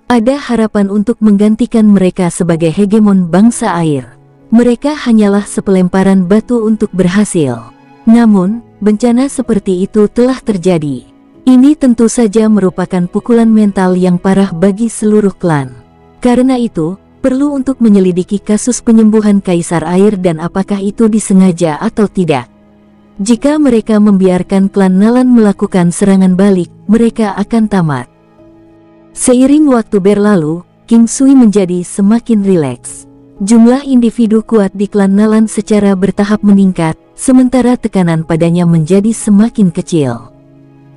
Ada harapan untuk menggantikan mereka sebagai hegemon bangsa air. Mereka hanyalah sepelemparan batu untuk berhasil. Namun, bencana seperti itu telah terjadi. Ini tentu saja merupakan pukulan mental yang parah bagi seluruh klan. Karena itu, Perlu untuk menyelidiki kasus penyembuhan Kaisar Air dan apakah itu disengaja atau tidak. Jika mereka membiarkan klan Nalan melakukan serangan balik, mereka akan tamat. Seiring waktu berlalu, King Sui menjadi semakin rileks. Jumlah individu kuat di klan Nalan secara bertahap meningkat, sementara tekanan padanya menjadi semakin kecil.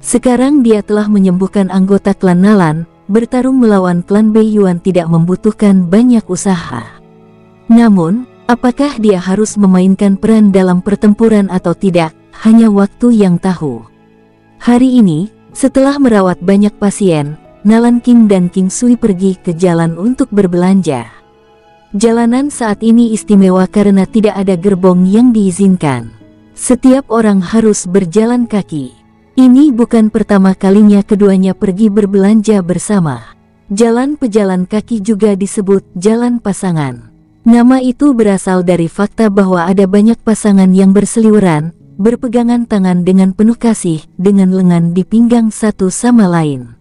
Sekarang dia telah menyembuhkan anggota klan Nalan, bertarung melawan klan Beiyuan tidak membutuhkan banyak usaha. Namun, apakah dia harus memainkan peran dalam pertempuran atau tidak, hanya waktu yang tahu. Hari ini, setelah merawat banyak pasien, Nalan King dan King Sui pergi ke jalan untuk berbelanja. Jalanan saat ini istimewa karena tidak ada gerbong yang diizinkan. Setiap orang harus berjalan kaki. Ini bukan pertama kalinya keduanya pergi berbelanja bersama. Jalan pejalan kaki juga disebut jalan pasangan. Nama itu berasal dari fakta bahwa ada banyak pasangan yang berseliweran, berpegangan tangan dengan penuh kasih, dengan lengan di pinggang satu sama lain.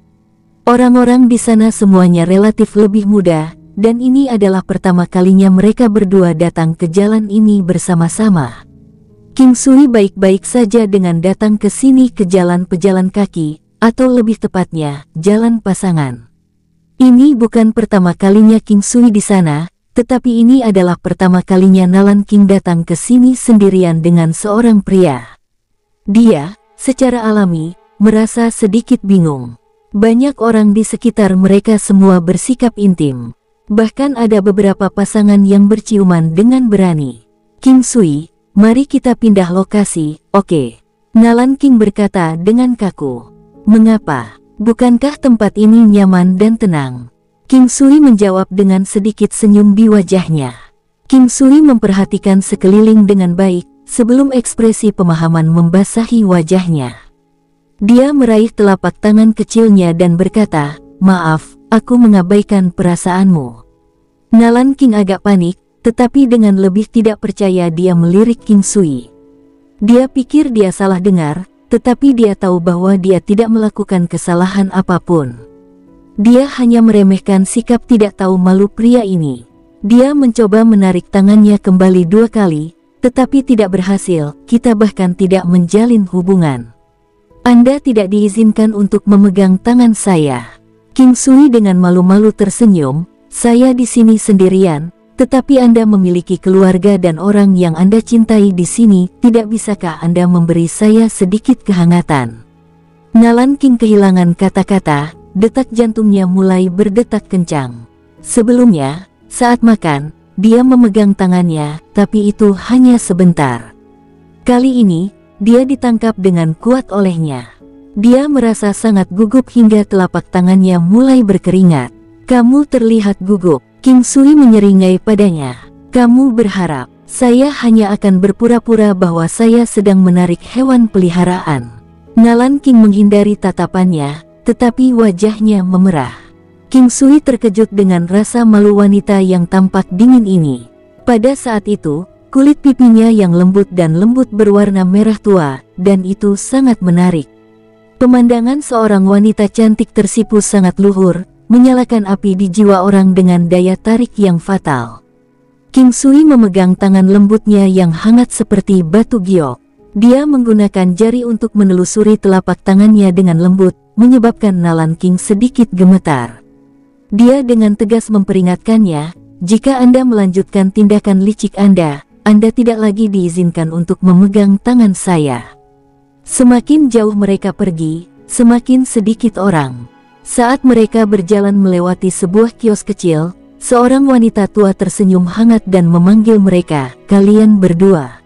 Orang-orang di sana semuanya relatif lebih muda, dan ini adalah pertama kalinya mereka berdua datang ke jalan ini bersama-sama. King Sui baik-baik saja dengan datang ke sini ke jalan pejalan kaki, atau lebih tepatnya, jalan pasangan. Ini bukan pertama kalinya King Sui di sana, tetapi ini adalah pertama kalinya Nalan King datang ke sini sendirian dengan seorang pria. Dia, secara alami, merasa sedikit bingung. Banyak orang di sekitar mereka semua bersikap intim. Bahkan ada beberapa pasangan yang berciuman dengan berani. King Sui, mari kita pindah lokasi, oke? Nalan King berkata dengan kaku. Mengapa? Bukankah tempat ini nyaman dan tenang? King Sui menjawab dengan sedikit senyum di wajahnya. King Sui memperhatikan sekeliling dengan baik, sebelum ekspresi pemahaman membasahi wajahnya. Dia meraih telapak tangan kecilnya dan berkata, maaf, aku mengabaikan perasaanmu. Nalan King agak panik, tetapi dengan lebih tidak percaya dia melirik King Sui. Dia pikir dia salah dengar, tetapi dia tahu bahwa dia tidak melakukan kesalahan apapun. Dia hanya meremehkan sikap tidak tahu malu pria ini. Dia mencoba menarik tangannya kembali 2 kali, tetapi tidak berhasil. Kita bahkan tidak menjalin hubungan. Anda tidak diizinkan untuk memegang tangan saya. King Sui dengan malu-malu tersenyum, saya di sini sendirian, tetapi Anda memiliki keluarga dan orang yang Anda cintai di sini, tidak bisakah Anda memberi saya sedikit kehangatan? Nalan King kehilangan kata-kata, detak jantungnya mulai berdetak kencang. Sebelumnya, saat makan, dia memegang tangannya, tapi itu hanya sebentar. Kali ini, dia ditangkap dengan kuat olehnya. Dia merasa sangat gugup hingga telapak tangannya mulai berkeringat. Kamu terlihat gugup. King Sui menyeringai padanya. Kamu berharap saya hanya akan berpura-pura bahwa saya sedang menarik hewan peliharaan. Nalan King menghindari tatapannya, tetapi wajahnya memerah. King Sui terkejut dengan rasa malu wanita yang tampak dingin ini. Pada saat itu, kulit pipinya yang lembut dan lembut berwarna merah tua, dan itu sangat menarik. Pemandangan seorang wanita cantik tersipu sangat luhur, menyalakan api di jiwa orang dengan daya tarik yang fatal. King Sui memegang tangan lembutnya yang hangat seperti batu giok. Dia menggunakan jari untuk menelusuri telapak tangannya dengan lembut, menyebabkan Nalan King sedikit gemetar. Dia dengan tegas memperingatkannya, jika Anda melanjutkan tindakan licik Anda tidak lagi diizinkan untuk memegang tangan saya. Semakin jauh mereka pergi, semakin sedikit orang. Saat mereka berjalan melewati sebuah kios kecil, seorang wanita tua tersenyum hangat dan memanggil mereka, kalian berdua.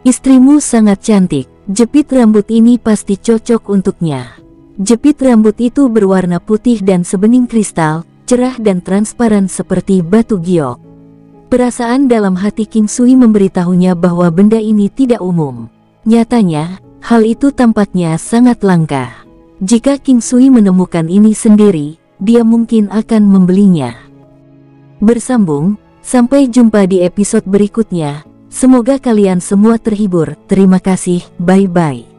Istrimu sangat cantik, jepit rambut ini pasti cocok untuknya. Jepit rambut itu berwarna putih dan sebening kristal, cerah dan transparan seperti batu giok. Perasaan dalam hati King Sui memberitahunya bahwa benda ini tidak umum. Nyatanya, hal itu tampaknya sangat langka. Jika King Sui menemukan ini sendiri, dia mungkin akan membelinya. Bersambung, sampai jumpa di episode berikutnya. Semoga kalian semua terhibur. Terima kasih, bye-bye.